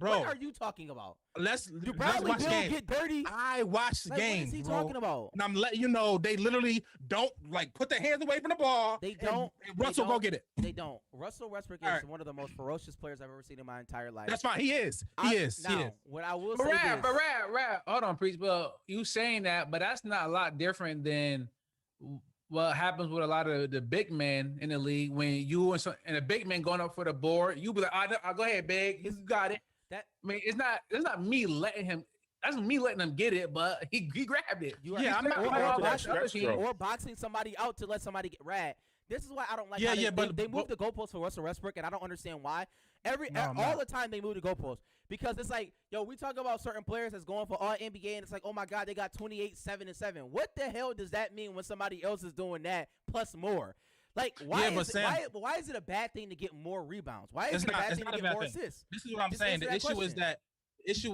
Like, what are you talking about? Let's Bradley watch Beal games. get dirty? I watch Like, games. what is he bro. talking about? And I'm letting you know they literally don't like put their hands away from the ball. They don't. And Russell go get it. They don't. Russell Westbrook is one of the most ferocious players I've ever seen in my entire life. That's fine. He is. Now, what I will say But hold on, Preach. Well, you saying that, but that's not a lot different than what happens with a lot of the big men in the league when you and a big man going up for the board. You be like, I'll go ahead, big. You got it. That I mean, it's not me letting him. That's me letting him get it, but he grabbed it. Or boxing somebody out to let somebody get rad. This is why I don't like. They move the goalposts for Russell Westbrook, and I don't understand why. All the time they move the goalposts because it's like, yo, we talk about certain players that's going for all NBA, and it's like, oh my God, they got 28, 7, and 7. What the hell does that mean when somebody else is doing that plus more? Like, why is it a bad thing to get more rebounds? Why is it a bad thing to get more assists? This is what I'm saying. The issue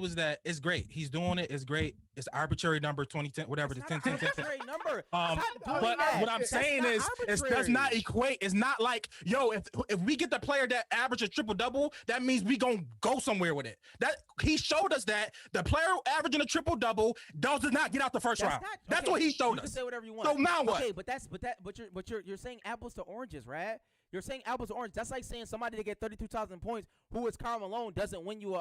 is that it's great. He's doing it. It's great. It's arbitrary number 2010, whatever the 10. Arbitrary number. But what I'm saying is, it does not equate. It's not like, yo, if we get the player that averages triple double, that means we gonna go somewhere with it. That he showed us that the player averaging a triple double does not get out the first round. That's what he showed us. You can say whatever you want. So now what? Okay, but you're saying apples to oranges, right? You're saying apples to oranges. That's like saying somebody that get 32,000 points, who is Karl Malone, doesn't win you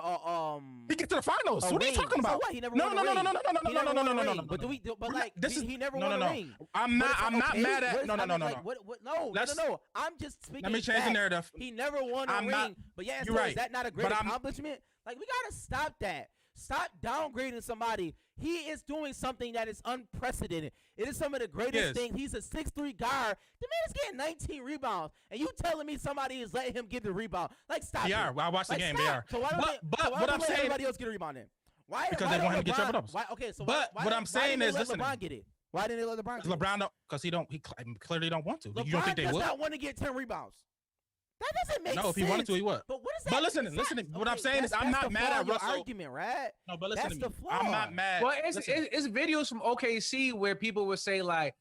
He gets to the finals. What are you talking about? So what? He never won a ring. No. But he never won a ring. I'm not mad at. No. No. I'm just speaking. Let me change the narrative. He never won a ring. But yeah, is that not a great accomplishment? Like, we gotta stop that. Stop downgrading somebody. He is doing something that is unprecedented. It is some of the greatest things. He's a 6'3" guard. The man is getting 19 rebounds, and you telling me somebody is letting him get the rebound? Like, stop. They are. I watched the game. They are. So why don't I'm saying, everybody else get a rebound then? Why? Because they want him to get triple doubles. Okay, so what I'm saying is, listen. LeBron get it? Why didn't they let LeBron get it? LeBron don't, because he clearly don't want to. LeBron you don't think they would? does not want to get 10 rebounds. That doesn't make sense. No, if he wanted to, he would. But what is that? But listen. What I'm saying is, I'm not mad at Russell. Argument, right? No, but listen to me. That's the flaw. I'm not mad. Well, it's videos from OKC where people would say like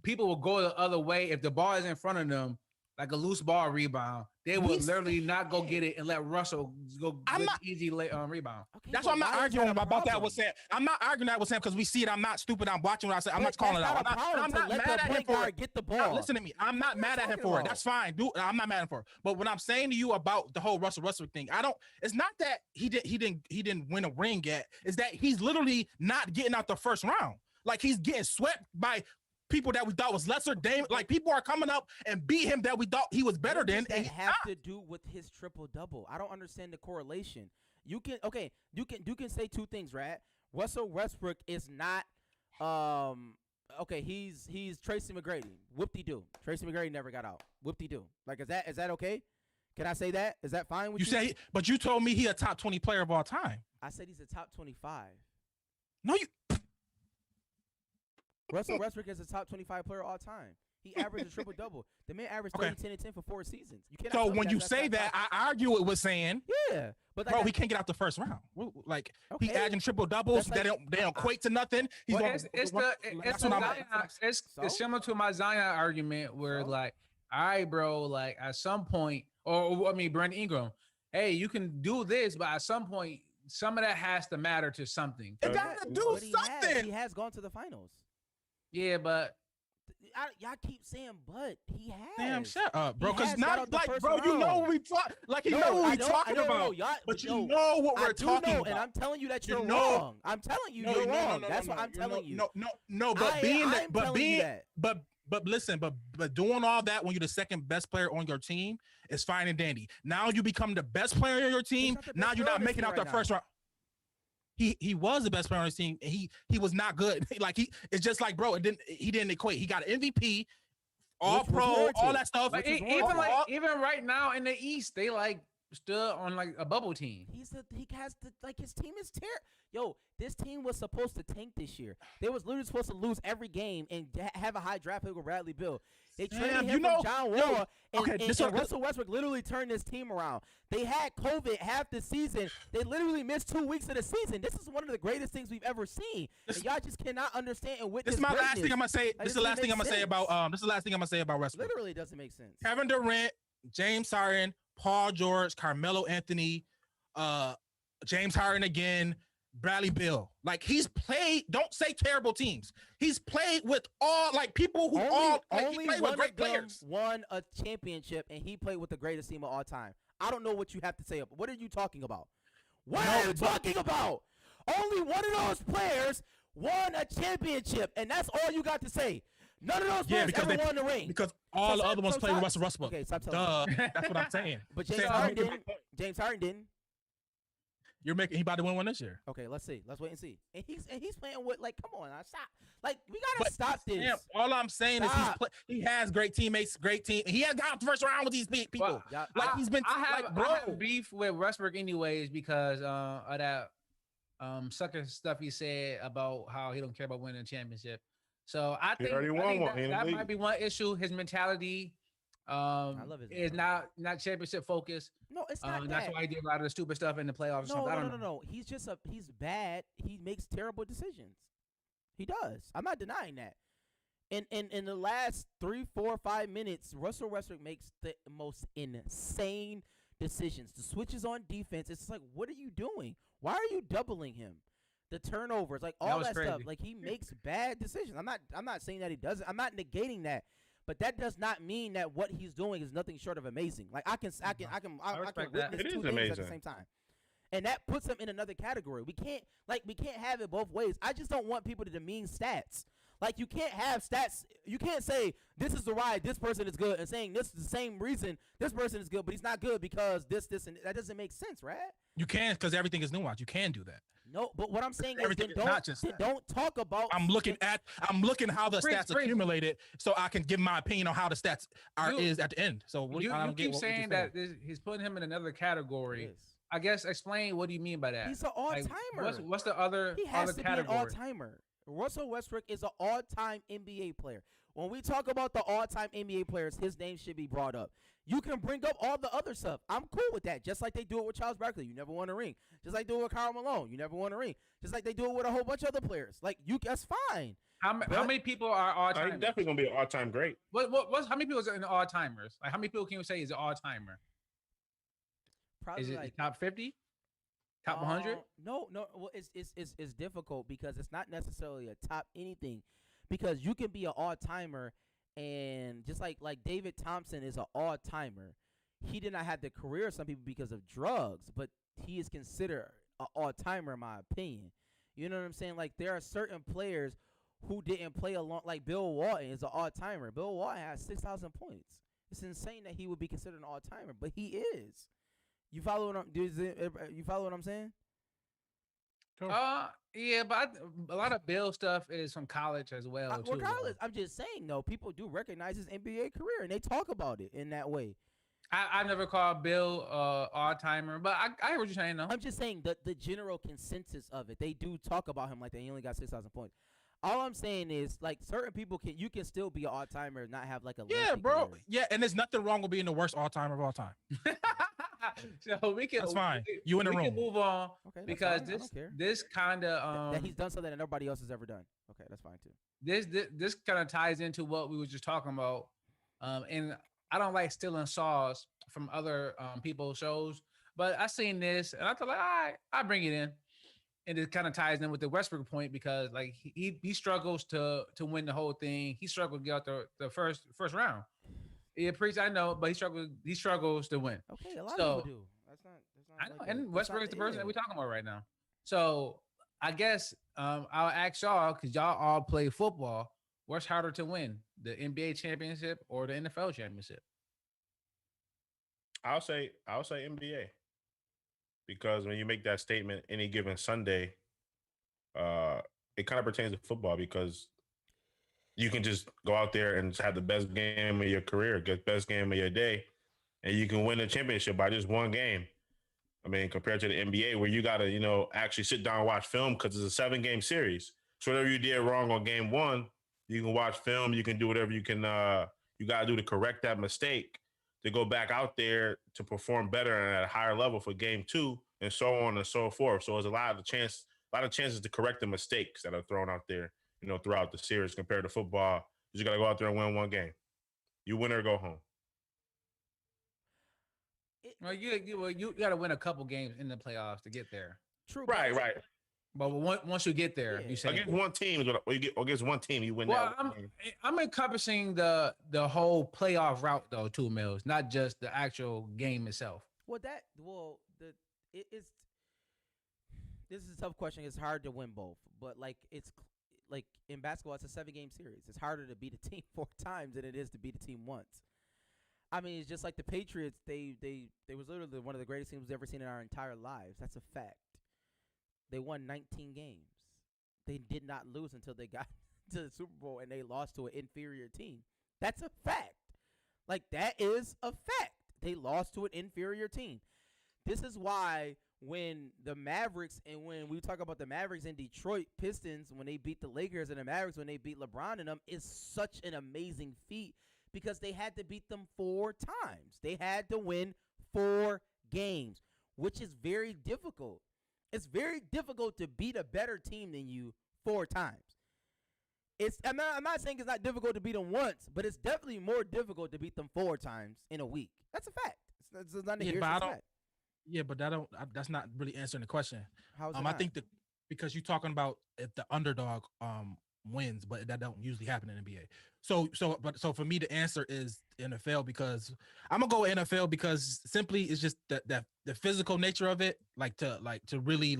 people will go the other way if the ball is in front of them, like a loose ball rebound. They would literally not go get it and let Russell go easy rebound. Okay, that's why I'm not arguing about that with Sam. I'm not arguing that with Sam because we see it. I'm not stupid. I'm watching what I say. I'm not calling it out. I'm not mad at him for it. Get the ball. Listen to me. I'm not mad at him for it. That's fine. I'm not mad at him for it. But what I'm saying to you about the whole Russell Westbrook thing, it's not that he didn't win a ring yet. It's that he's literally not getting out the first round. Like, he's getting swept by people that we thought was lesser. Like, people are coming up and beat him that we thought he was better than. And have to do with his triple double. I don't understand the correlation. You can say two things, right? Russell Westbrook is not he's Tracy McGrady. Whoop-de-doo. Tracy McGrady never got out. Whoop-de-doo. Like, is that okay? Can I say that? Is that fine with you? Say, but you told me he a top 20 player of all time. I said he's a top 25. No, you. Russell Westbrook is a top 25 player all time. He averaged a triple double. The man averaged 30, 10, and 10 for 4 seasons. So when you say that, I argue it with saying, yeah, but bro, he can't get out the first round. Like, he adding triple doubles. They don't equate to nothing. It's similar to my Zion argument where like, all right, bro, like at some point, Brandon Ingram, hey, you can do this, but at some point, some of that has to matter to something. It got to do something. He has gone to the finals. Yeah, but y'all keep saying, but he has. Damn, shut up, bro. Because not like, bro, you know what we talk. Like, you know what we talking about. But you know what we're talking about. And I'm telling you that you're wrong. I'm telling you you're wrong. That's what I'm telling you. No. But listen, but doing all that when you're the second best player on your team is fine and dandy. Now you become the best player on your team. Now you're not making out the first round. He was the best player on his team, and he was not good. Like, it's just like, bro, he didn't equate. He got an MVP, all pro, all that stuff. Like, even right now in the East, they like still on like a bubble team. His team is terrible. Yo, this team was supposed to tank this year. They was literally supposed to lose every game and have a high draft pick with Bradley Beal. They traded him from John Wall, and Russell Westbrook literally turned this team around. They had COVID half the season. They literally missed 2 weeks of the season. This is one of the greatest things we've ever seen. And y'all just cannot understand and witness. This is my last thing I'm gonna say. This is the last thing I'm gonna say about. This is the last thing I'm gonna say about Westbrook. Literally doesn't make sense. Kevin Durant, James Harden, Paul George, Carmelo Anthony, James Harden again, Bradley Beal. Like he's played. Don't say terrible teams. He's played with all like people who only he played one with great of them players. won a championship, and he played with the greatest team of all time. I don't know what you have to say. What are you talking about? What are you talking about? Only one of those players won a championship, and that's all you got to say. None of those players ever won the ring. Because all the other ones played with Russell Westbrook. Okay, stop telling me. That's what I'm saying. But James Harden didn't. James Harden didn't. He about to win one this year. Okay, let's see. Let's wait and see. And he's playing with like, come on, stop. Like we gotta stop this. Damn, all I'm saying is he has great teammates, great team. He has got the first round with these people. Well, I have beef with Westbrook anyways because of that sucker stuff he said about how he don't care about winning a championship. So I think that might be one issue. His mentality I love his is not championship focused. No, it's not. That's why he did a lot of the stupid stuff in the playoffs. No. He's just he's bad. He makes terrible decisions. He does. I'm not denying that. In the last 3, 4, 5 minutes, Russell Westbrook makes the most insane decisions. The switches on defense. It's like, what are you doing? Why are you doubling him? The turnovers, like all that stuff. Like he makes bad decisions. I'm not saying that he doesn't. I'm not negating that. But that does not mean that what he's doing is nothing short of amazing. Like I can witness two things at the same time, and that puts him in another category. We can't have it both ways. I just don't want people to demean stats. Like you can't have stats. You can't say this is the why this person is good and saying this is the same reason this person is good, but he's not good because this and that doesn't make sense, right? You can because everything is nuanced. You can do that. No, but what I'm saying everything is don't talk about. I'm looking how the stats accumulated, so I can give my opinion on how the stats is at the end. So you keep saying that he's putting him in another category. Yes. I guess explain what do you mean by that? He's an all-timer. What's the other? He has to category? be an all-timer. Russell Westbrook is an all-time NBA player. When we talk about the all-time NBA players, his name should be brought up. You can bring up all the other stuff. I'm cool with that. Just like they do it with Charles Barkley. You never won a ring. Just like they do it with Karl Malone. You never won a ring. Just like they do it with a whole bunch of other players. Like that's fine. How many people are all-timers? He's definitely gonna be an all-time great. How many people is in all-timers? Like how many people can you say is an all-timer? Probably is it top 50? Top 100? No. Well, it's difficult because it's not necessarily a top anything, because you can be an all-timer, and just like David Thompson is an all-timer. He did not have the career of some people because of drugs, but he is considered an all-timer in my opinion. You know what I'm saying? Like there are certain players who didn't play along. Like Bill Walton is an all-timer. Bill Walton has 6,000 points. It's insane that he would be considered an all-timer, but he is. You follow what I'm saying? Yeah, but a lot of Bill stuff is from college as well. Regardless, I'm just saying though, people do recognize his NBA career and they talk about it in that way. I never called Bill all-timer, but I hear what you're saying though. I'm just saying the general consensus of it. They do talk about him like that. He only got 6,000 points. All I'm saying is, like, certain people you can still be an all-timer and not have like a bro. Career. Yeah, and there's nothing wrong with being the worst all-timer of all time. So that's fine. You in the room. We can move on because this kind of that he's done something that nobody else has ever done. Okay, that's fine too. This kind of ties into what we were just talking about, and I don't like stealing saws from other people's shows, but I seen this and I thought like, all right, I bring it in, and it kind of ties in with the Westbrook point because like he struggles to win the whole thing. He struggled to get out the first round. Yeah, Priest, I know, but he struggles to win. Okay, a lot of people do. That's not I know, and Westbrook is the person that we're talking about right now. So I guess I'll ask y'all, because y'all all play football, what's harder to win, the NBA championship or the NFL championship? I'll say NBA. Because when you make that statement any given Sunday, it kind of pertains to football because you can just go out there and have the best game of your career, get best game of your day, and you can win the championship by just one game. I mean, compared to the NBA where you got to, actually sit down and watch film because it's a 7-game series. So whatever you did wrong on game 1, you can watch film, you can do whatever you can, you got to do to correct that mistake to go back out there to perform better and at a higher level for game 2 and so on and so forth. So there's a lot of chances to correct the mistakes that are thrown out there, throughout the series compared to football. You just got to go out there and win one game. You win or go home. Well, you got to win a couple games in the playoffs to get there. True. Right. But once you get there, Yeah. you say Against one team is what you get. Against one team, you win Well, that game. I'm encompassing the whole playoff route though, 2 Mills, not just the actual game itself. It's this is a tough question. It's hard to win both, but like like in basketball, it's a 7-game series. It's harder to beat a team 4 times than it is to beat a team once. I mean, it's just like the Patriots. They was literally one of the greatest teams we've ever seen in our entire lives. That's a fact. They won 19 games. They did not lose until they got to the Super Bowl, and they lost to an inferior team. That's a fact. Like, that is a fact. They lost to an inferior team. This is why when the Mavericks, and when we talk about the Mavericks and Detroit Pistons, when they beat the Lakers, and the Mavericks when they beat LeBron and them, is such an amazing feat because they had to beat them 4 times. They had to win 4 games, which is very difficult. It's very difficult to beat a better team than you 4 times. I'm not saying it's not difficult to beat them once, but it's definitely more difficult to beat them 4 times in a week. That's a fact. It's not a fact. Yeah, but that's not really answering the question. How is it I not? think because you're talking about if the underdog wins, but that don't usually happen in NBA. So for me, the answer is NFL because I'm gonna go with NFL because simply it's just the physical nature of it, like to really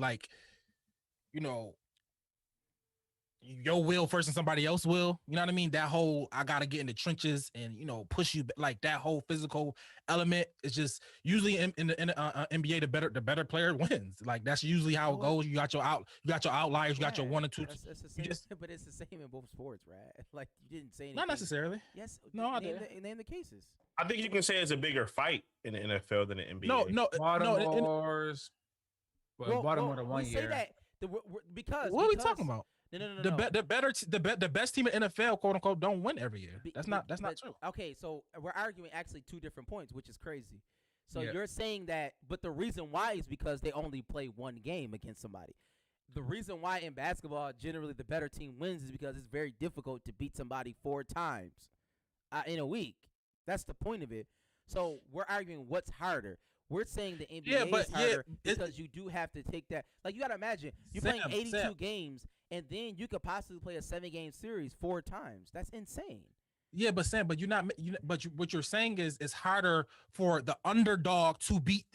your will versus somebody else's will. You know what I mean? That whole I gotta get in the trenches and push you, like that whole physical element is just usually in the NBA the better player wins. Like that's usually how it goes. You got your outliers, you got your 1 and 2. It's the same, but it's the same in both sports, right? Like you didn't say anything. Not necessarily. Yes. No, I name didn't. Name the cases. I think you can say it's a bigger fight in the NFL than the NBA. No. Baltimore's. Baltimore the one we year. Say that because what are we talking about? No. The best team in NFL, quote unquote, don't win every year. That's not true. Okay, so we're arguing actually 2 different points, which is crazy. So Yeah. you're saying that, but the reason why is because they only play 1 game against somebody. The reason why in basketball generally the better team wins is because it's very difficult to beat somebody 4 times in a week. That's the point of it. So we're arguing what's harder. We're saying the NBA is harder because you do have to take that. Like you got to imagine you're playing 82 games, and then you could possibly play a 7-game series 4 times. That's insane. Yeah, but Sam, but what you're saying is it's harder for the underdog to beat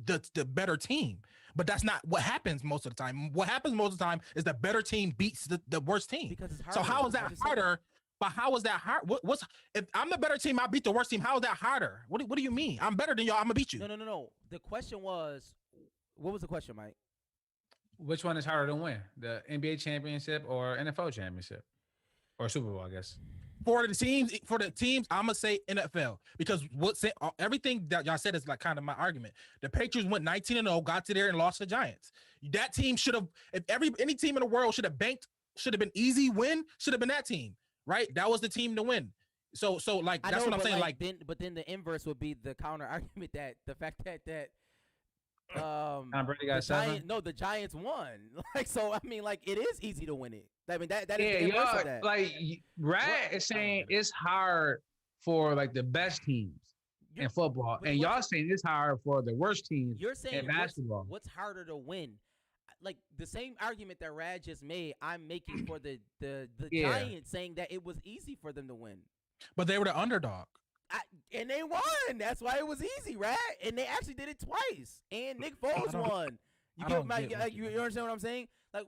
the better team. But that's not what happens most of the time. What happens most of the time is the better team beats the worst team. Because it's harder. So how is that harder? But how is that hard? What's if I'm the better team, I beat the worst team? How is that harder? What do you mean? I'm better than y'all. I'm gonna beat you. No. The question was, what was the question, Mike? Which one is harder to win? The NBA championship or NFL championship? Or Super Bowl, I guess. For the teams, I'm gonna say NFL because everything that y'all said is like kind of my argument. The Patriots went 19-0, got to there and lost the Giants. That team should have, if any team in the world should have been easy win, should have been that team, right? That was the team to win. So like that's what I'm saying. But then the inverse would be the counter argument that the fact that Tom Brady got 7. The Giants won. Like so, I mean, like it is easy to win it. I mean that is yeah, the inverse of that. Like Brad is saying it's hard for like the best teams in football, and y'all saying it's hard for the worst teams. You're saying in basketball. What's harder to win? Like the same argument that Rad just made, I'm making for the Giants, saying that it was easy for them to win. But they were the underdog. And they won. That's why it was easy, right? And they actually did it twice. And Nick Foles won. You understand what I'm saying? Like,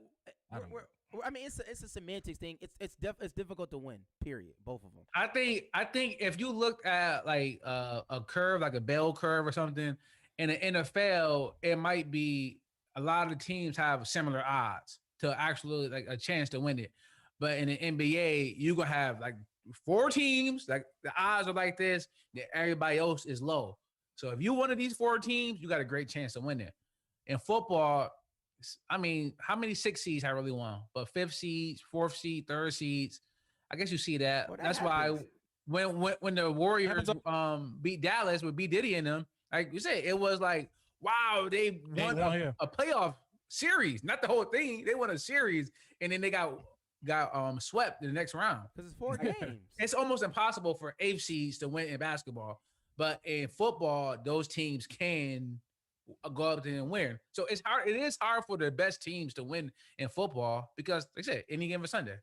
I mean, it's a semantics thing. It's difficult to win. Period. Both of them. I think if you look at like a curve, like a bell curve or something, in the NFL, it might be a lot of the teams have similar odds to actually like a chance to win it. But in the NBA, you're gonna have like 4 teams, like the odds are like this, that everybody else is low. So if you're one of these 4 teams, you got a great chance to win it. In football, I mean, how many 6 seeds have really won? But 5th seeds, 4th seed, 3rd seeds. I guess you see that. Well, That's happens. why when the Warriors beat Dallas with B Diddy in them, like you said, it was like, wow, they won a playoff series, not the whole thing. They won a series, and then they got swept in the next round because it's 4 games. It's almost impossible for 8th seeds to win in basketball. But in football, those teams can go up there and win. So it's hard. It is hard for the best teams to win in football because, like I said, any given Sunday.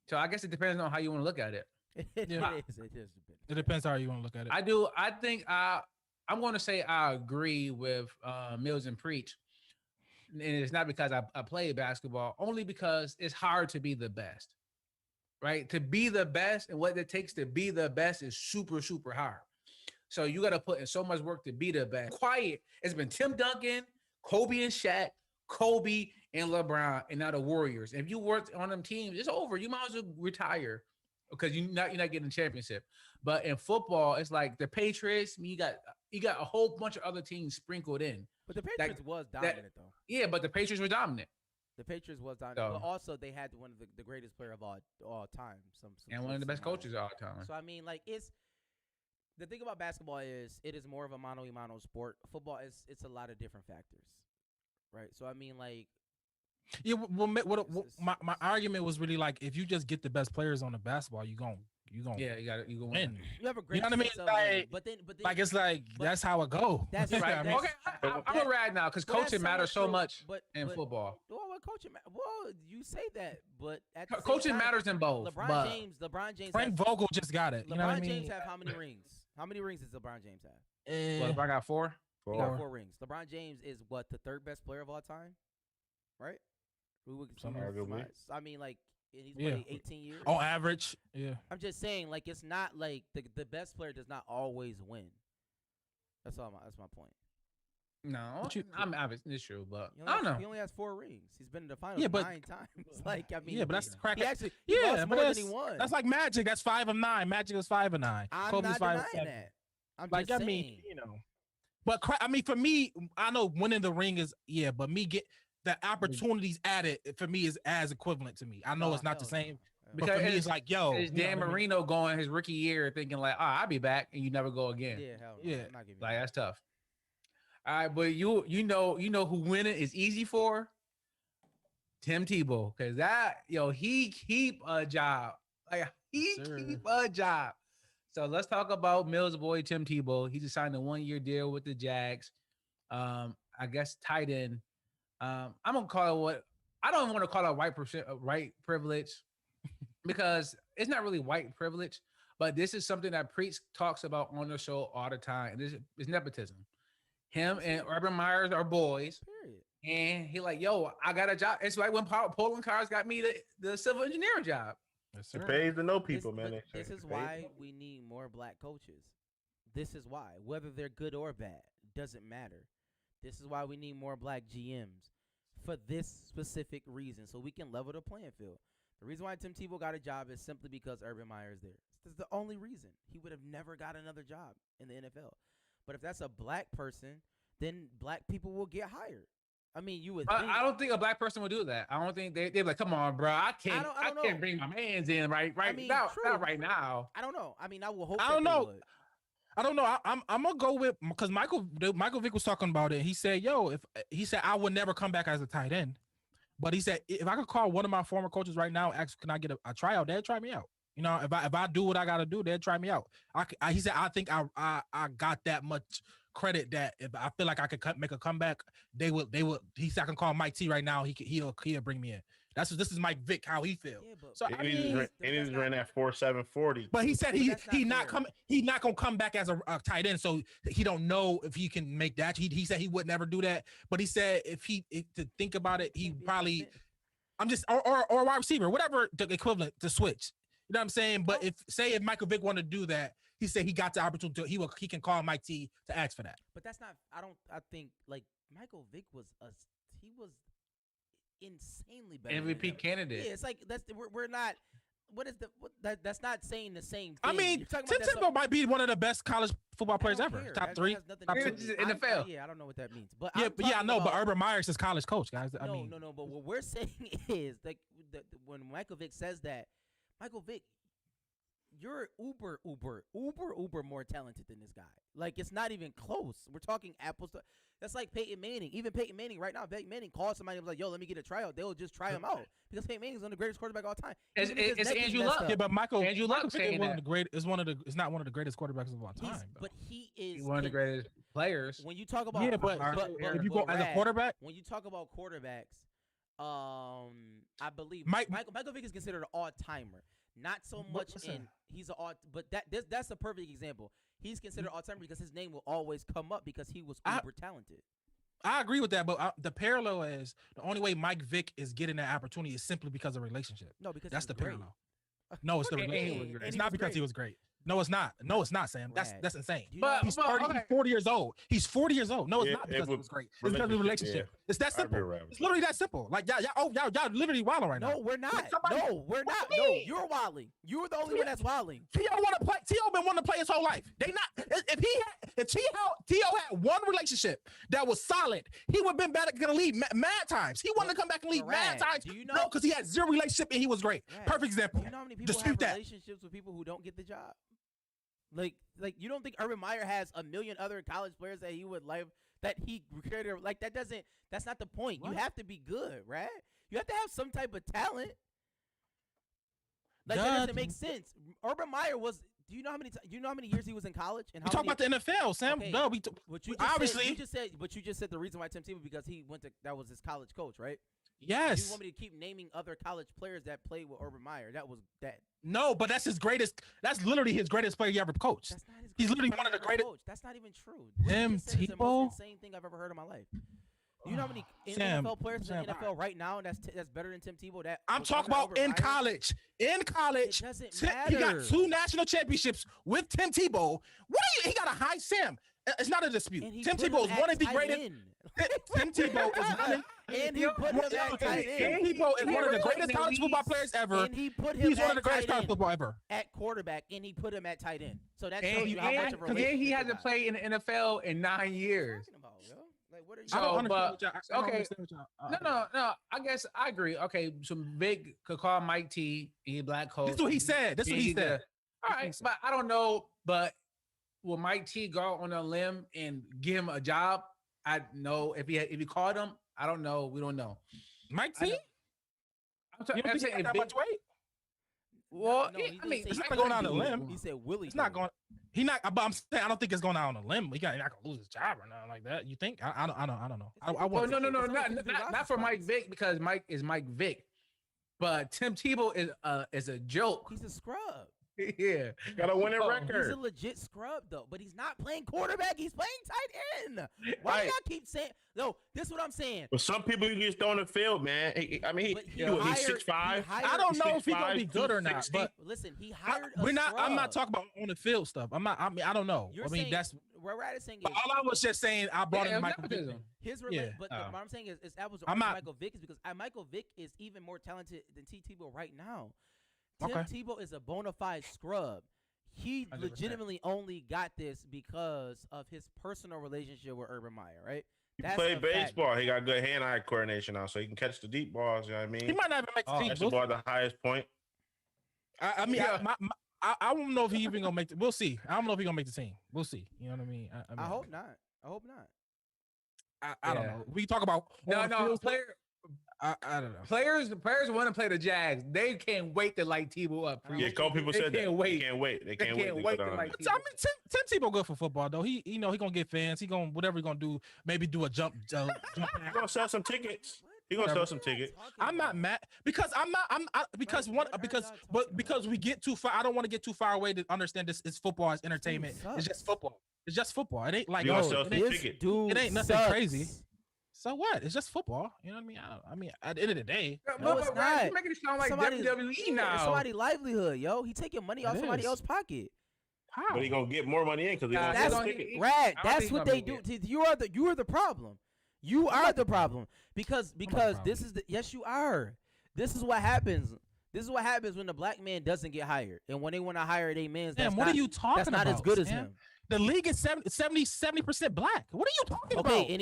So I guess it depends on how you want to look at it. It Yeah. is. It is. It depends how you want to look at it. I do. I think I'm going to say I agree with Mills and Preach, and it's not because I play basketball, only because it's hard to be the best, right? To be the best and what it takes to be the best is super, super hard. So you got to put in so much work to be the best. Quiet. It's been Tim Duncan, Kobe and Shaq, Kobe and LeBron, and now the Warriors. If you worked on them teams, it's over. You might as well retire because you're not getting a championship. But in football, it's like the Patriots. You got a whole bunch of other teams sprinkled in. But the Patriots was dominant though. Yeah, but the Patriots were dominant. The Patriots was dominant, So- but also they had one of the greatest player of all time. And one of the best somehow. coaches of all time. So I mean, like it's the thing about basketball is it is more of a mano-a-mano sport. Football is it's a lot of different factors, right? So I mean, like Yeah, my argument was really like if you just get the best players on the basketball, you gon' Yeah, you go win. you have a great You know what I mean? chance of winning, Like- but then Like it's like but- that's how it go. That's You know right, what I mean? that's- Okay, I'm a rad now because but that's coaching matters so true, much but in football. Well, what coaching? Well, you say that, but at the same Coaching time, matters in both. LeBron James. Frank has, Vogel just got it. You know what I LeBron mean? James have how many rings? How many rings does LeBron James have? Well, if I got 4, He got Four. 4 rings. LeBron James is what, the third best player of all time, right? Who would Some arguably. I mean, like he's Yeah. played 18 years. On average, yeah. I'm just saying, like it's not like the best player does not always win. That's my point. no, But you- it's true, but He I don't know. He only has 4 rings. He's been in the finals Yeah, but- 9 times. Like I mean, Yeah, but that's crack. he actually Yeah, lost but more than that's he won. That's like Magic. That's 5 of 9. Magic is 5 of 9. I'm Kobe's not 5 of denying 7. that. I'm Like just I mean, saying. you know. But I mean, for me, I know winning the ring is but me get the opportunities added for me is as equivalent to me. I know Oh, it's not the hell no. same, Yeah. but for Because me, it's like, yo, It's you know Dan what I mean? Marino going his rookie year thinking like, I'll be back, and you never go again. Yeah, hell no. Yeah. I'm not giving Like you that's tough. All right, but you know who winning is easy for? Tim Tebow, because he keep a job. Like he Yes, sir. keep a job. So let's talk about Mills' boy Tim Tebow. He just signed a 1-year deal with the Jags. I guess tight end. I'm gonna call it I don't want to call it white privilege because it's not really white privilege, but this is something that Preach talks about on the show all the time. And this is nepotism. Him and Urban Myers are boys, Period. and he like, yo, I got a job. It's like when Poland Cars got me the civil engineering job. Yes, It sir. pays to know people, This- man. but They This say. is It pays why to know. we need more black coaches. This is why, whether they're good or bad, doesn't matter. This is why we need more black GMs for this specific reason, so we can level the playing field. The reason why Tim Tebow got a job is simply because Urban Meyer is there. This is the only reason. He would have never got another job in the NFL. But if that's a black person, then black people will get hired. I mean, you would think. I don't think a black person would do that. I don't think they're like, come on, bro. I can't don't can't know. bring my hands in right mean, now. true. Not right now. I don't know. I mean, I will hope. I that don't they know. would. I don't know. I'm gonna go with because Michael Vick was talking about it. He said, "Yo, if he said I would never come back as a tight end, but he said if I could call one of my former coaches right now, ask can I get a tryout? They'd try me out. You know, if I do what I gotta do, they'd try me out. He said I think I got that much credit that if I feel like I could make a comeback, they would. He said I can call Mike T right now. He'll bring me in. This is Mike Vick how he feel. Yeah, but So And I he mean, just ran that 4.740. but he said But that's not he not fair. coming. He not gonna come back as a tight end, so he don't know if he can make that. He said he would never do that, but he said if to think about it, he Can't be probably. consistent. I'm just or wide receiver, whatever the equivalent to switch. You know what I'm saying? But if Michael Vick wanted to do that, he said he got the opportunity. He can call Mike T to ask for that. But that's not. I think like Michael Vick was insanely better. than MVP him. candidate. Yeah, it's like we're not. What is that's not saying the same thing. I mean, You're talking Tim about that Tebow might be one of the best college football I players don't ever. care. Top That 3. has nothing Top to two. do This with- is NFL. Yeah, I don't know what that means, but Yeah, I'm but yeah, I talking know. But about- Urban Meyer's his college coach, guys. I no, mean, no. But what we're saying is like when Michael Vick says that, Michael Vick, you're uber more talented than this guy. Like, it's not even close. We're talking apples to. That's like Peyton Manning. Even Peyton Manning right now, Peyton Manning calls somebody and was like, "Yo, let me get a tryout." They'll just try him out because Peyton Manning's one of the greatest quarterbacks of all time. It's Andrew Luck. Yeah, but Andrew Luck Pickett is one of the greatest quarterbacks of all time. But he is one of the greatest players. When you talk about if you go as a quarterback, when you talk about quarterbacks, I believe Michael Vick is considered an all-timer. Not so much he's an all, but that's a perfect example. He's considered all-timer because his name will always come up because he was uber talented. I agree with that, but the parallel is the only way Mike Vick is getting that opportunity is simply because of relationship. No, because that's the great. parallel. No, it's the relationship. It's not because he was great. No, it's not. No, it's not, Sam. That's insane. But he's 40 years old. He's 40 years old. No, it's not because it was great. It's because of the relationship. Yeah. It's that simple. It's literally that simple. Like y'all literally wilding right now. No, we're not. No, we're not. No, you're wilding. You're the only one that's wilding. T.O. want to play. T.O. been wanting to play his whole life. They not. If T.O. had one relationship that was solid, he would have been better gonna leave mad times. He wanted to come back and leave mad times. Do you know? No, because he had zero relationship and he was great. Perfect example. Do you know how many people have relationships with people who don't get the job? Like you don't think Urban Meyer has a million other college players that he would like that he created? Like that's not the point. What? You have to be good, right? You have to have some type of talent. Like that doesn't make sense. Urban Meyer was. Do you know how many years he was in college? And how talk about the NFL, Sam. Okay. No, obviously you just said the reason why Tim Tebow because that was his college coach, right? Yes. You want me to keep naming other college players that played with Urban Meyer? That was that. No, but that's his greatest. That's literally his greatest player he ever coached. That's not his He's literally one of the greatest. Coach. That's not even true. Tim Tebow. The most insane thing I've ever heard in my life. You know how many NFL players in the NFL right now that's better than Tim Tebow? That I'm talking about in college. In college, it doesn't matter. He got 2 national championships with Tim Tebow. He got a high Sam. It's not a dispute. Tim Tebow is one of the greatest. Tim Tebow is one. And he put him at tight end. Tim Tebow is one of the greatest college football players ever. And he's one of the greatest college football ever. At quarterback, and he put him at tight end. So that tells you how much of a relationship. He hasn't played in the NFL in 9 years. Like, what are you? I don't understand what y'all. No. I guess I agree. Okay, so Vic could call Mike T. He black coach. That's what he said. All right, but I don't know. But will Mike T go on a limb and give him a job? I know if he called him. I don't know. We don't know. Mike T. I'm saying that much weight. Well, it's not going out on a limb. He said Willie. It's not going. He not. But I'm saying I don't think it's going out on a limb. He's not gonna lose his job or nothing like that. You think? I don't know. No, not for Mike Vick because Mike is Mike Vick, but Tim Tebow is a joke. He's a scrub. Yeah, got a winning record. He's a legit scrub though, but he's not playing quarterback. He's playing tight end. Why do y'all keep saying? No, this is what I'm saying. But some people you just throw on the field, man. He's 6'5". I don't know if he's gonna be good or not. But listen, he hired. I'm not talking about on the field stuff. I don't know. That's where we're saying. All I was just saying. I brought in Michael Vick. But what I'm saying is that was Michael Vick is because Michael Vick is even more talented than Tebow right now. Tim Tebow is a bona fide scrub. He 100%. Legitimately only got this because of his personal relationship with Urban Meyer, right? He played baseball. Fact. He got good hand-eye coordination now, so he can catch the deep balls. You know what I mean? He might not even make the team. Catch the ball at the highest point. I don't know if he even gonna make. We'll see. I don't know if he's gonna make the team. We'll see. You know what I mean? I hope not. I don't know. We talk about player. I don't know. Players want to play the Jags. They can't wait to light Tebow up. Yeah, couple people said that. They can't wait. They can't wait to light Tebow. I mean, Tim Tebow good for football though. He gonna get fans. He gonna whatever he gonna do. Maybe do a jump. He gonna sell some tickets. He gonna sell some tickets. I'm not mad because because we get too far. I don't want to get too far away to understand this. It's football. It's entertainment. It's just football. It's just football. It ain't like it ain't nothing crazy. So what? It's just football. You know what I mean? At the end of the day. No, it's not. You're making it sound like WWE now. It's somebody's livlivelihood, yo. He taking money off somebody else's pocket. How? But he gonna get more money in because that's what they do. You are the problem. You are the problem. Because this is yes, you are. This is what happens. This is what happens when the black man doesn't get hired. And when they want to hire their man, what are you talking about? That's not as good as him. The league is 70% black. What are you talking about? Okay,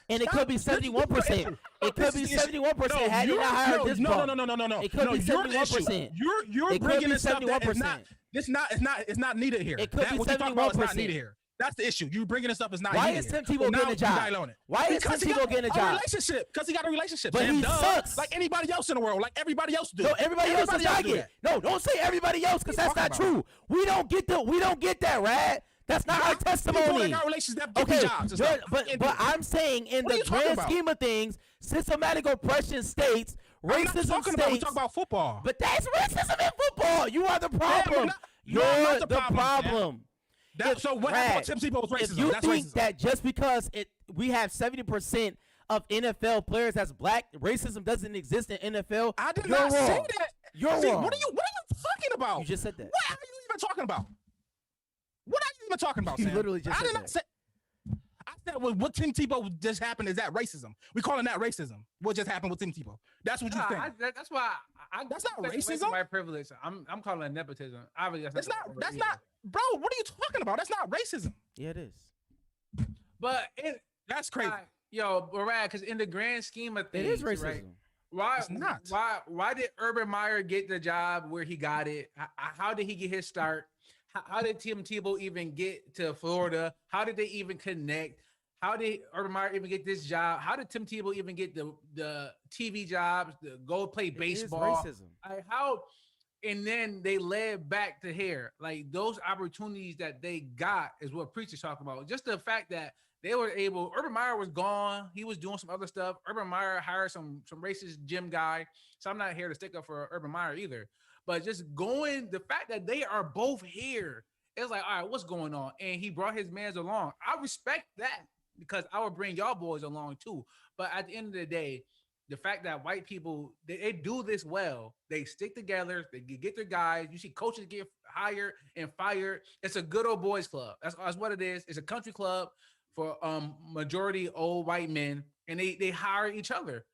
and it could be 71%. It could be 71% had you not hired this bum. No. It could be 71%. You're bringing this up that is not. It's not needed here. It could be 71%. It's not needed here. That's the issue. You bringing this up is not. Why is Tim Tebow getting a job? Why is Tim Tebow getting a job? Relationship. Because he got a relationship. But he sucks. Like anybody else in the world. Like everybody else do. No, everybody else is not getting. No, don't say everybody else because that's not true. We don't get that, Rad. That's not our testimony. Okay, but I'm saying in the grand scheme of things, systematic oppression states, racism states. We talk about football. But that's racism in football. You are the problem. You're the problem. So what happened with Tim Tebow's racism? If you think that just because we have 70% of NFL players that's black, racism doesn't exist in NFL, I did not say that. You're wrong. What are you talking about? You just said that. What are you even talking about? What are you even talking about, Sam? You literally just said that. I said what Tim Tebow just happened is that racism. We calling that racism. What just happened with Tim Tebow? That's what you think. That's why that's not racism. My privilege. I'm calling it nepotism. Obviously, that's not. Bro, what are you talking about? That's not racism. Yeah, it is. But that's crazy. Yo, Brad, because in the grand scheme of things, it is racism. Right? Why? It's not. Why did Urban Meyer get the job where he got it? How did he get his start? How did Tim Tebow even get to Florida? How did they even connect? How did Urban Meyer even get this job? How did Tim Tebow even get the TV jobs, the go play baseball? It is racism. How? And then they led back to here. Like those opportunities that they got is what Preacher's talking about. Just the fact that they were able. Urban Meyer was gone. He was doing some other stuff. Urban Meyer hired some racist gym guy. So I'm not here to stick up for Urban Meyer either. But just the fact that they are both here, it's like, all right, what's going on? And he brought his mans along. I respect that because I would bring y'all boys along too. But at the end of the day, the fact that white people, they do this well. They stick together. They get their guys. You see coaches get hired and fired. It's a good old boys club. That's what it is. It's a country club for majority old white men, and they hire each other.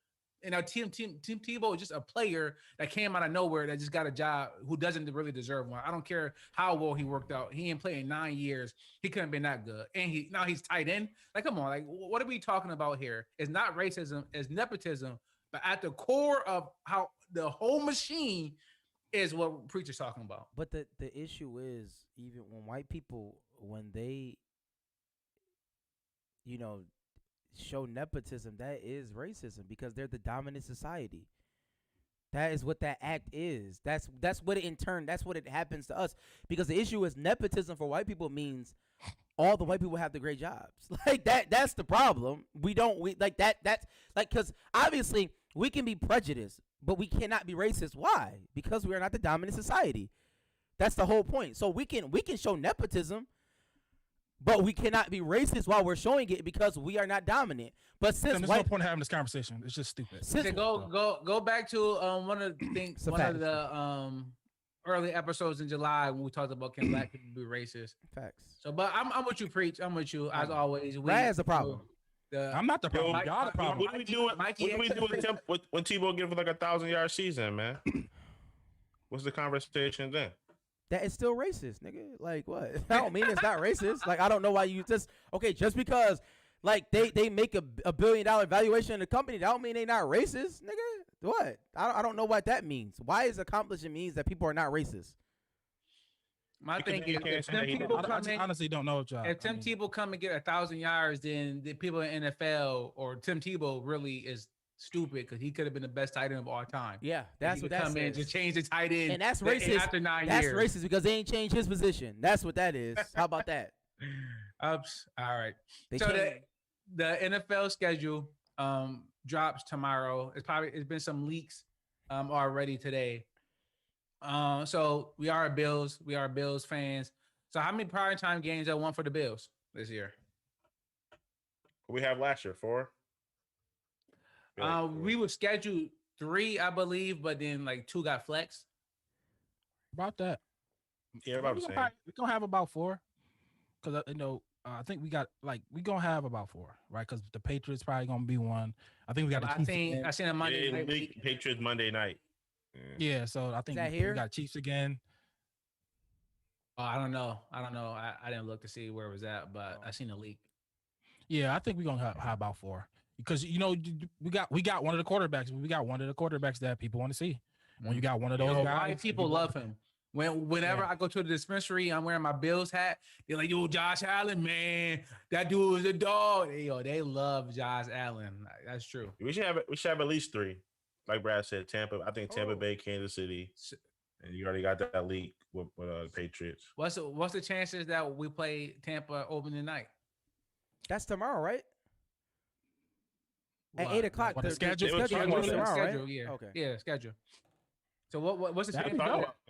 And now Tim Tebow is just a player that came out of nowhere that just got a job who doesn't really deserve one. I don't care how well he worked out. He ain't playing 9 years. He couldn't been that good. And now he's tight end. Like, come on. Like, what are we talking about here? It's not racism. It's nepotism. But at the core of how the whole machine is what Preacher's talking about. But the issue is, even when white people, when they, show nepotism, that is racism because they're the dominant society. That is what that act is. That's what it in turn, that's what it happens to us. Because the issue is nepotism for white people means all the white people have the great jobs. Like that's the problem. That's because obviously we can be prejudiced, but we cannot be racist. Why? Because we are not the dominant society. That's the whole point. So we can show nepotism, but we cannot be racist while we're showing it because we are not dominant. But since there's no point in having this conversation. It's just stupid. Go back to one of the things, one of the early episodes in July when we talked about can black people be racist. Facts. So, but I'm with you, Preach. I'm with you as always. That's the problem. I'm not the problem. Y'all the problem. What do we do when Tebow give like 1,000-yard season, man? What's the conversation then? That is still racist, nigga. Like what? I don't mean it's not racist. Like I don't know why you just because like they make a $1 billion valuation in the company, that don't mean they not racist, nigga. What? I don't know what that means. Why is accomplishing means that people are not racist? My thing is, I honestly don't know. If Tim Tebow come and get 1,000 yards, then the people in NFL or Tim Tebow really is stupid because he could have been the best tight end of all time. Yeah, that's what that come in, just change the tight end, and that's racist. After 9 that's years, racist because they ain't changed his position. That's what that is. How about that? Ups. All right. The NFL schedule drops tomorrow. It's been some leaks already today. So we are Bills fans. So how many primetime games are won for the Bills this year? We have last year 4. We were scheduled 3, I believe, but then like 2 got flexed. About that. Yeah, about the same. We're gonna have about 4. Because I think we gonna have about 4, right? Because the Patriots probably gonna be 1. I think we got. I seen a Monday night. Patriots Monday night. Yeah, so I think we got Chiefs again. I don't know. I didn't look to see where it was at, but I seen a leak. Yeah, I think we're gonna have about 4 because we got one of the quarterbacks. We got one of the quarterbacks that people want to see. When you got one of those guys, Why people love him. Whenever I go to the dispensary, I'm wearing my Bills hat. They're like, "Yo, Josh Allen, man, that dude is a dog." They love Josh Allen. That's true. We should have at least 3. Like Brad said, Tampa. I think Tampa Bay, Kansas City, and you already got that leak with Patriots. What's the chances that we play Tampa opening night? That's tomorrow, right? At What? 8:00. What, the schedule? Schedule tomorrow, right? Schedule, yeah. Okay. Yeah, schedule. So what's the chance?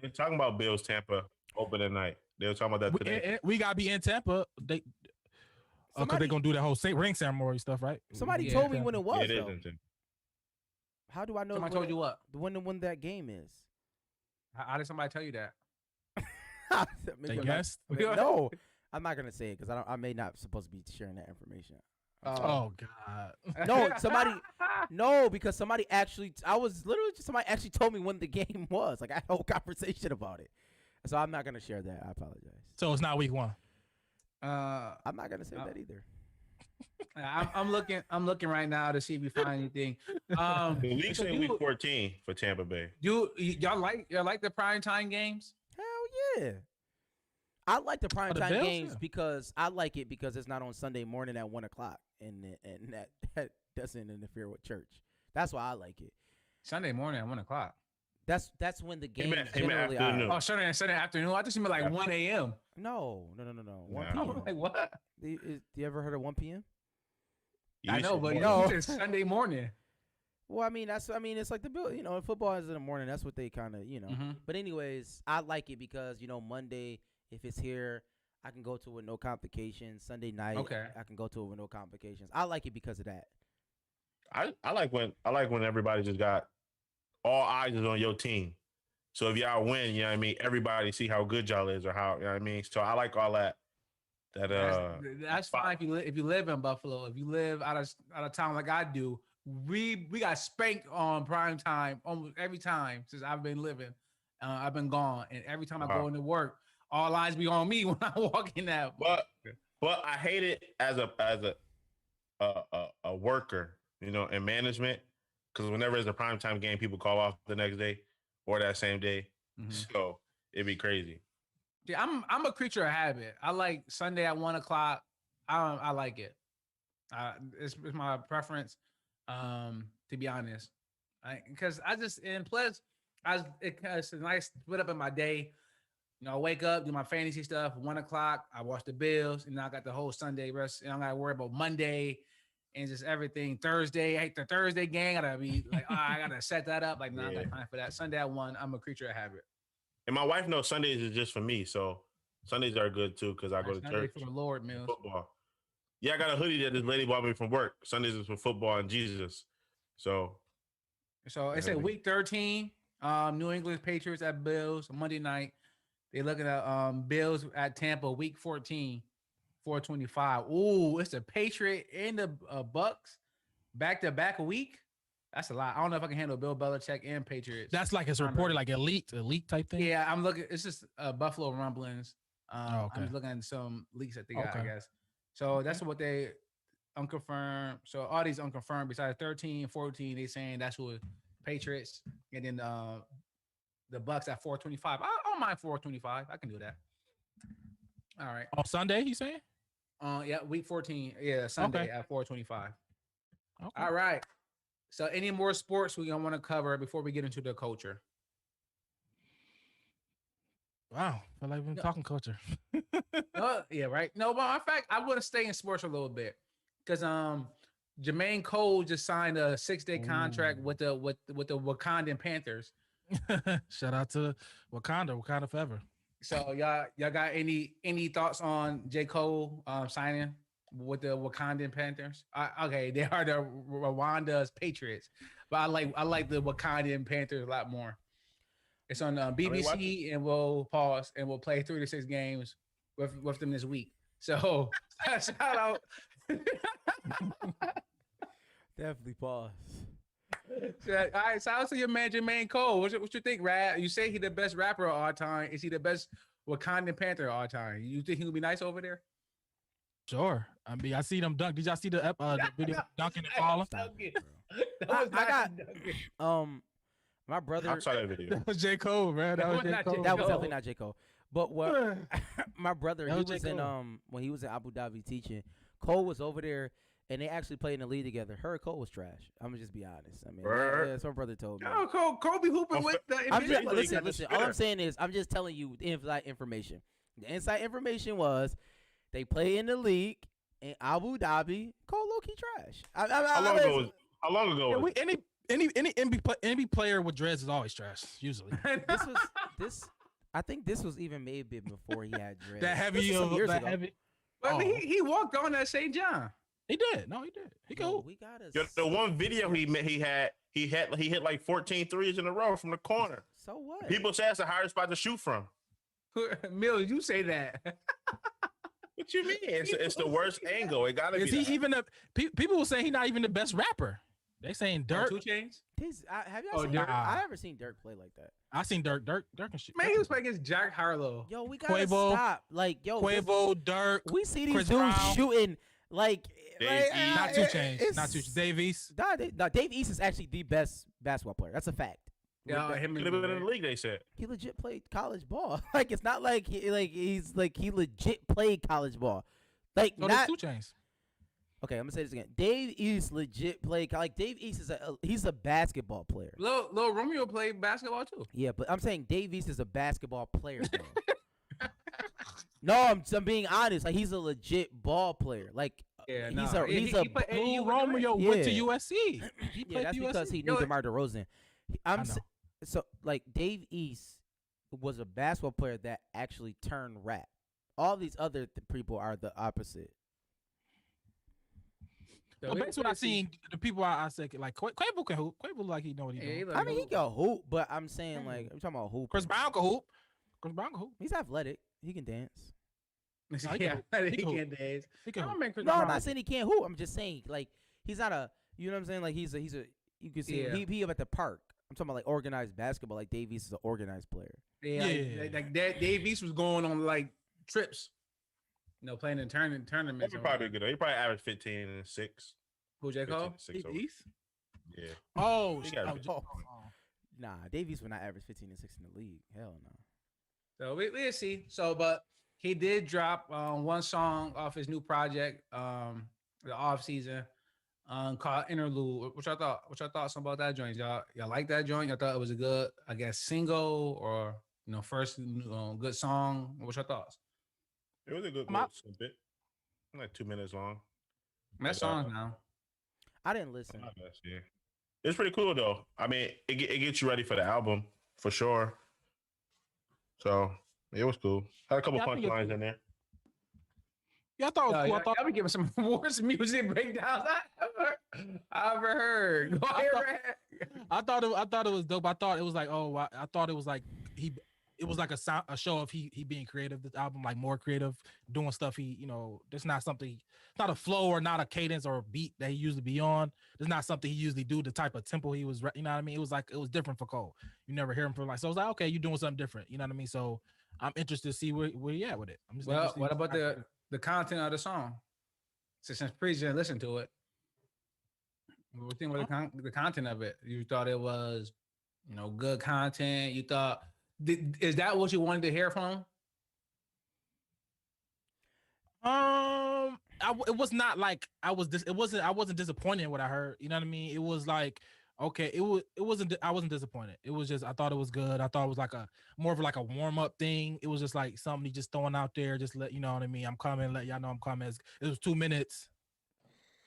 They're talking about Bills Tampa opening night. They were talking about that today. We gotta be in Tampa. Because they're gonna do that whole ring ceremony stuff, right? Somebody told me when it was. Yeah, it is though. in Tampa. How do I know? Somebody told you what? When that game is? How did somebody tell you that? They guessed. No, I'm not gonna say it because I may not supposed to be sharing that information. Oh God. No, no, because somebody actually told me when the game was. Like I had a whole conversation about it. So I'm not gonna share that. I apologize. So it's not week 1. I'm not gonna say that either. I'm looking right now to see if we find anything. The league's in week 14 for Tampa Bay. Y'all like the primetime games? Hell yeah. I like the primetime Bills, games yeah. because I like it because it's not on Sunday morning at 1:00 and that doesn't interfere with church. That's why I like it. Sunday morning at 1:00. That's when the games He meant generally afternoon. are. Oh, Sunday afternoon. I just mean like 1 a.m. No. 1 Nah. p.m. Like what? Do you ever heard of 1 p.m.? I know, but No. it's Sunday morning. Well, it's like the bill. Football is in the morning. That's what they kind of, Mhm. But anyways, I like it because Monday, if it's here, I can go to it with no complications. Sunday night, Okay. I can go to it with no complications. I like it because of that. I like when everybody just got all eyes is on your team. So if y'all win, you know what I mean, everybody see how good y'all is or how, you know what I mean. So I like all that. That's fine if you live in Buffalo. If you live out of town like I do, we got spanked on prime time almost every time since I've been living. I've been gone, and every time I go into work, all eyes be on me when I walk in that. But I hate it as a worker, in management, because whenever it's a primetime game, people call off the next day or that same day. Mhm. So it'd be crazy. Yeah, I'm a creature of habit. I like Sunday at 1:00. I like it. It's my preference. To be honest, because it's a nice split up in my day. I wake up, do my fantasy stuff. 1:00, I watch the Bills, and I got the whole Sunday rest. And I gotta worry about Monday and just everything. Thursday, I hate the Thursday game. I gotta be like, I gotta set that up. Like, no, I got time for that. Sunday at 1, I'm a creature of habit. And my wife knows Sundays is just for me, so Sundays are good too because I go to Sunday church. for the Lord, Mills. Football. Yeah, I got a hoodie that this lady bought me from work. Sundays is for football and Jesus. So it's a week 13. New England Patriots at Bills Monday night. They're looking at Bills at Tampa week 14, 425. Ooh, it's the Patriot and the Bucks back-to-back week. That's a lot. I don't know if I can handle Bill Belichick and Patriots. That's like it's reported like elite type thing. Yeah, I'm looking. It's just Buffalo rumblings. Okay. I'm just looking at some leaks that they got, I Okay. guess. So that's what they unconfirmed. So all these unconfirmed besides 13, 14, they saying that's what Patriots and then the Bucks at 425. I don't mind 425. I can do that. All right. On Sunday, you saying? Yeah, week 14. Yeah, Sunday at 425. Okay. All right. So any more sports we gonna want to cover before we get into the culture? Wow, feel like we've been talking culture. Yeah, right. No, but in fact, I want to stay in sports a little bit because Jermaine Cole just signed a 6-day contract with the Wakandan Panthers. Shout out to Wakanda forever. So y'all got any thoughts on J. Cole signing with the Wakandan Panthers? Okay, they are the Rwanda's Patriots, but I like the Wakandan Panthers a lot more. It's on BBC, and we'll pause and we'll play 3 to 6 games with them this week. So shout out. Definitely pause. All right, shout out to your man Jermaine Cole. What you think, Rad? You say he the best rapper of all time. Is he the best Wakandan Panther all time. You think he would be nice over there? Sure. I mean, I see them dunk. Did y'all see the video dunking and falling? Stop it, That bro. was I got Duncan. my brother. I saw that video. That was J. Cole, man. That was was J. not J. Cole. That was Cole. definitely not J. Cole. But what my brother, That he was J. was in Cole. when he was in Abu Dhabi teaching. Cole was over there, and they actually played in the league together. Her Cole was trash. I'm gonna just be honest. I mean, Word. yeah, some brother told me. Oh, Kobe hooping with the I'm just NBA. listen. All I'm saying is, I'm just telling you the inside information. The inside information was they play in the league in Abu Dhabi. Cole low key trash. How long ago? How long ago? Yeah, was any NBA player with dreads is always trash. Usually. this. I think this was even maybe before he had dread. That heavy, This is some years that ago. heavy. But I mean, Oh. he walked on at St. John. He did. No, he did. He Yo, could. we gotta. Yo, the one video he hit like 14 threes in a row from the corner. So what? People say that's a higher spot to shoot from. Mills, you say that. What you mean? It's the worst angle. It gotta be. Is he that. even a? People will say he's not even the best rapper. They saying Dirk. 2 Chainz? Have Oh, y'all seen Dirk. Dirk? I never seen Dirk play like that. I seen Dirk and shit. Man, he was playing against Jack Harlow. Yo, we gotta Quavo. stop. Like, yo, Quavo, Dirk, we see these Chris dudes Brown. shooting like. Dave like, East. not 2 Chainz. it's- Not 2 Chainz. Dave East. Nah, Dave East is actually the best basketball player. That's a fact. Yeah, him Could have been in the league. They said. He legit played college ball. Like, it's not like he legit played college ball. Like, No, not there's 2 Chainz. okay. I'm gonna say this again. Dave East legit played. Like, Dave East is he's a basketball player. Lil Romeo played basketball too. Yeah, but I'm saying Dave East is a basketball player. Though. No, I'm being honest. Like, he's a legit ball player. Like, Yeah, he's nah. a he's He a played- Lou he was Romeo Yeah. went to USC. He yeah. played That's for because USC. he knew Yo, DeMar DeRozan. I know. So like Dave East was a basketball player that actually turned rap. All these other people are the opposite. So Well, we- based on what I seen, the people I said like Quavo can hoop. Quavo like he know what he Yeah, doing. he look I mean, he good. can hoop, but I'm saying like I'm talking about hoop. Chris Brown can hoop. Chris Brown can hoop. He's athletic. He can dance. he can Yeah, hoop. he He can can't dance. He I can hoop. remember Chris No, I'm Brown. not saying he can't hoop. I'm just saying like he's not a. You know what I'm saying? Like he's a. You can see him. Yeah. He up at the park. I'm talking about like organized basketball. Like Dave East is an organized player. Yeah, Yeah. like that. Dave East was going on like trips. You know, playing in tournaments. He's probably good. He probably averaged 15 and 6. Who J 15 Cole? and 6 over. East? Yeah. Oh, He shit. got Oh, it. oh. Nah, Dave East would not average 15 and 6 in the league. Hell no. So we'll see. So, but he did drop one song off his new project, the off season, called Interlude. Which I thought about that joint. Y'all like that joint? Y'all thought it was a good, I guess, single or first good song. What's your thoughts? It was a good I'm out. little snippet. Like 2 minutes long. That song now. I didn't listen. Not bad, yeah. It's pretty cool though. I mean, it gets you ready for the album for sure. So it was cool. Had a couple Yeah, I think punchlines in there. Yeah, I thought it was cool. I thought I'll be giving some worst music breakdowns I ever heard. Go ahead, Red. I thought it was dope. I thought it was like, I thought it was like it was like a show of he being creative. This album, like more creative, doing stuff. There's not something, not a flow or not a cadence or a beat that he usually be on. There's not something he usually do. The type of tempo he was, you know what I mean? It was different for Cole. You never hear him from so I was like, okay, you doing something different. You know what I mean? So I'm interested to see where he at with it. I'm just Well, interested what to about see- the content of the song? Since Priest didn't listen to it, what do you think about the content of it? You thought it was, good content. You thought, is that what you wanted to hear from? It was not like I wasn't disappointed in what I heard. You know what I mean? It was like, okay, I wasn't disappointed. It was just, I thought it was good. I thought it was like more of like a warm up thing. It was just like something he just throwing out there, just let you know what I mean. I'm coming, let y'all know I'm coming. It was 2 minutes.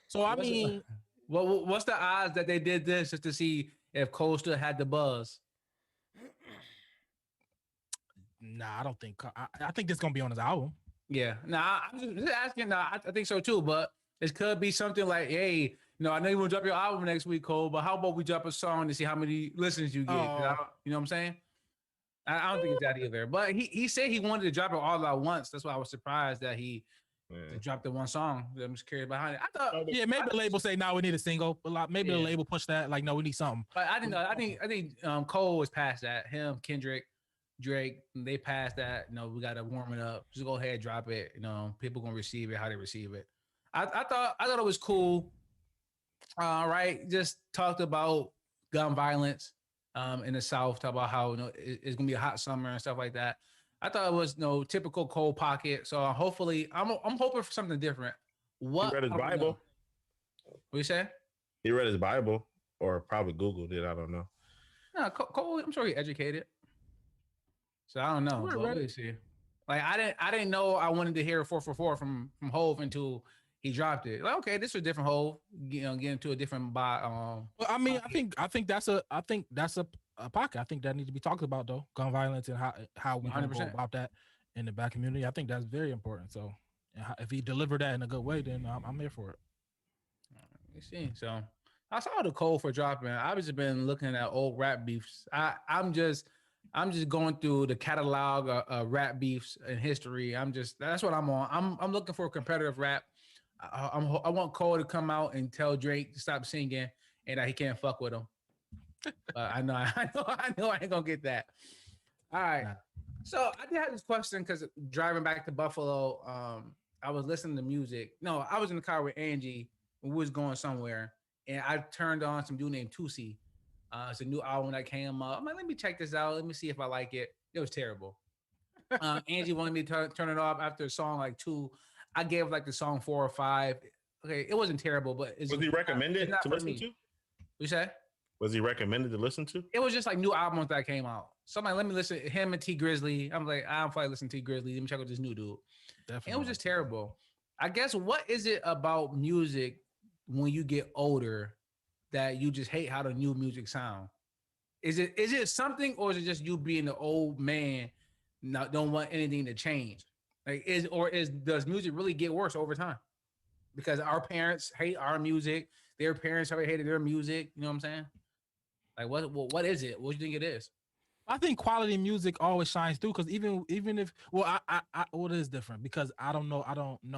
So I mean, what's the odds that they did this just to see if Cole still had the buzz? nah, I don't think. I think this gonna be on his album. Yeah, I'm just asking. I think so too, but it could be something like, hey, I know you want to drop your album next week, Cole, but how about we drop a song to see how many listens you get? 'Cause you know what I'm saying? I don't think it's that either. But he said he wanted to drop it all at once. That's why I was surprised that he dropped the one song. I'm just curious behind it. I thought, Yeah, maybe the label say, "No, we need a single." But like, maybe the Yeah. label push that. Like, no, we need something. but I didn't know. I think Cole was past that. Him, Kendrick, Drake, they passed that. We got to warm it up. Just go ahead, drop it. People gonna receive it how they receive it. I thought it was cool. Right, just talked about gun violence in the South. Talk about how it's gonna be a hot summer and stuff like that. I thought it was typical cold pocket. So hopefully, I'm hoping for something different. He read his Bible. What you say? He read his Bible, or probably Googled it. I don't know. No, Cole, I'm sure he educated. So I don't know. But we'll see. Like I didn't know I wanted to hear 444 from Hove until he dropped it. Like, okay, this is a different Hove. Get into a different Well, I mean, I think that's a pocket. I think that needs to be talked about though. Gun violence and how we go about that in the Black community. I think that's very important. So if he delivered that in a good way, then I'm here for it. You see, so I saw the code for dropping. I've just been looking at old rap beefs. I'm just going through the catalog of rap beefs in history. That's what I'm on. I'm looking for competitive rap. I want Cole to come out and tell Drake to stop singing and that he can't fuck with him. I know I ain't gonna get that. All right. Nah. So I did have this question because driving back to Buffalo, I was listening to music. No, I was in the car with Angie when we was going somewhere, and I turned on some dude named Tusi. It's a new album that came up. I'm like, let me check this out. Let me see if I like it. It was terrible. Angie wanted me to turn it off after a song like 2. I gave like the song 4 or 5. Okay, it wasn't terrible, but was he recommended to listen to? You said? Was he recommended to listen to? It was just like new albums that came out. So I'm like, let me listen to him and T Grizzly. I'm like, I don't feel like listening to T Grizzly. Let me check out this new dude. Definitely. And it was just terrible. I guess what is it about music when you get older that you just hate how the new music sound? Is it something, or is it just you being the old man, don't want anything to change? Like does music really get worse over time? Because our parents hate our music, their parents already hated their music. You know what I'm saying? Like what is it? What do you think it is? I think quality music always shines through, because even if I it is different, because I don't know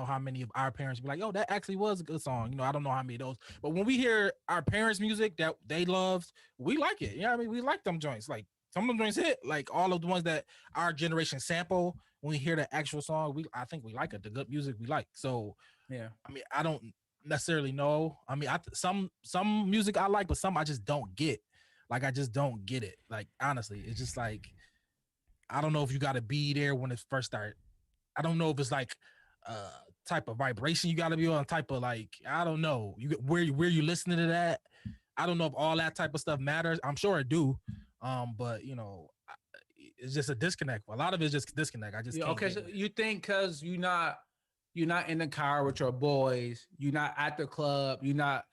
how many of our parents be like, yo, that actually was a good song. I don't know how many of those. But when we hear our parents' music that they loved, we like it. I mean, we like them joints. Like some of them joints hit. Like all of the ones that our generation sample, when we hear the actual song, I think we like it. The good music we like. So yeah. I mean, I don't necessarily know. I mean, some music I like, but some I just don't get. Like, I just don't get it. Like, honestly, it's just like, I don't know if you got to be there when it first started. I don't know if it's like type of vibration you got to be on, type of like, I don't know. Where you listening to that? I don't know if all that type of stuff matters. I'm sure it do. But, it's just a disconnect. A lot of it's just disconnect. I just can't. Okay, so you think because you're not in the car with your boys, you're not at the club, you're not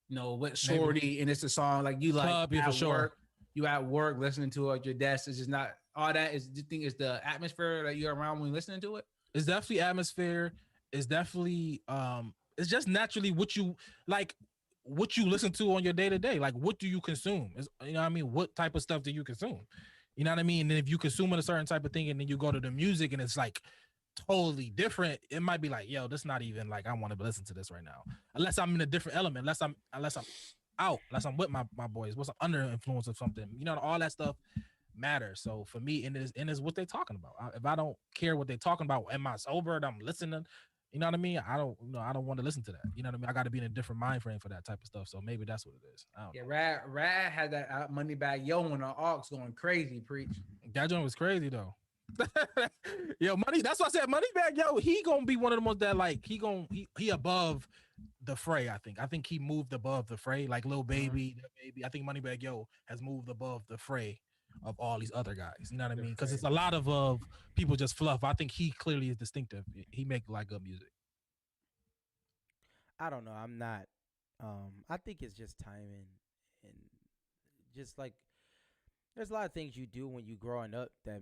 with Shorty, and it's a song like you like club, for sure. Work, you at work listening to it at your desk. It's just not all that. Do you think it's the atmosphere that you're around when you're listening to it? It's definitely atmosphere. It's definitely it's just naturally what you like, what you listen to on your day to day. Like, what do you consume? You know what I mean? What type of stuff do you consume? You know what I mean? And then if you consume a certain type of thing, and then you go to the music and it's like totally different, it might be like, yo, this not even like I want to listen to this right now, unless I'm in a different element, unless I'm out, unless I'm with my boys, once I'm under influence of something, all that stuff matters. So for me, and it's what they're talking about. If I don't care what they're talking about, am I sober and I'm listening, you know what I mean? I don't want to listen to that. You know what I mean? I got to be in a different mind frame for that type of stuff. So maybe that's what it is. I don't know. Rad had that money bag yo on the aux going crazy. Preach. That joint was crazy though. Yo, money. That's why I said Moneybag Yo. He gonna be one of the ones that like he above the fray. I think he moved above the fray. Like Lil Baby, I think Moneybag Yo has moved above the fray of all these other guys. You know what I mean? Because it's a lot of people just fluff. I think he clearly is distinctive. He make like good music. I don't know. I'm not. I think it's just timing, and just like there's a lot of things you do when you growing up that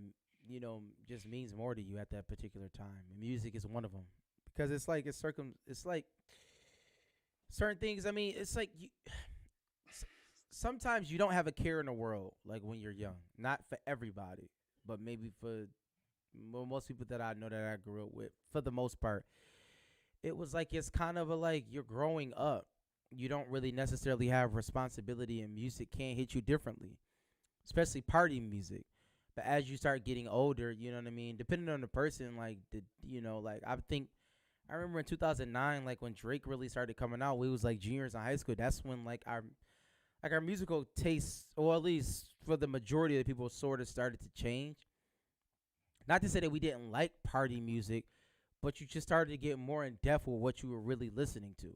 just means more to you at that particular time. And music is one of them, because it's like it's like certain things. I mean, it's like sometimes you don't have a care in the world, like when you're young. Not for everybody, but maybe for most people that I know that I grew up with, for the most part, it was like it's kind of like you're growing up. You don't really necessarily have responsibility, and music can't hit you differently, especially party music. But as you start getting older, you know what I mean. Depending on the person, like like I remember in 2009, like when Drake really started coming out, we was like juniors in high school. That's when our musical tastes, or at least for the majority of the people, sort of started to change. Not to say that we didn't like party music, but you just started to get more in depth with what you were really listening to.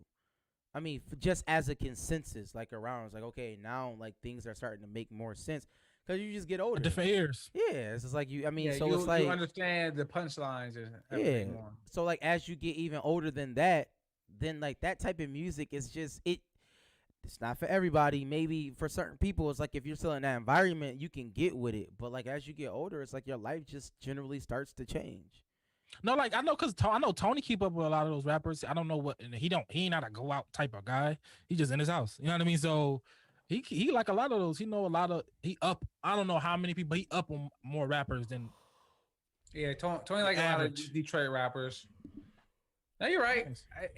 I mean, just as a consensus, like around, it's like, okay, now like things are starting to make more sense because you just get older. Different ears. Yeah, it's just like you. I mean, Yeah, so you, it's like you understand the punchlines and yeah. everything more. So like as you get even older than that, then like that type of music is just it. It's not for everybody. Maybe for certain people, it's like if you're still in that environment, you can get with it. But like as you get older, it's like your life just generally starts to change. No, like I know because I know Tony keep up with a lot of those rappers. I don't know what, and he ain't not a go out type of guy. He just in his house. You know what I mean? So he like a lot of those. He know a lot of he up. I don't know how many people he up on more rappers than. Yeah, Tony like a lot of Detroit rappers. No, you're right,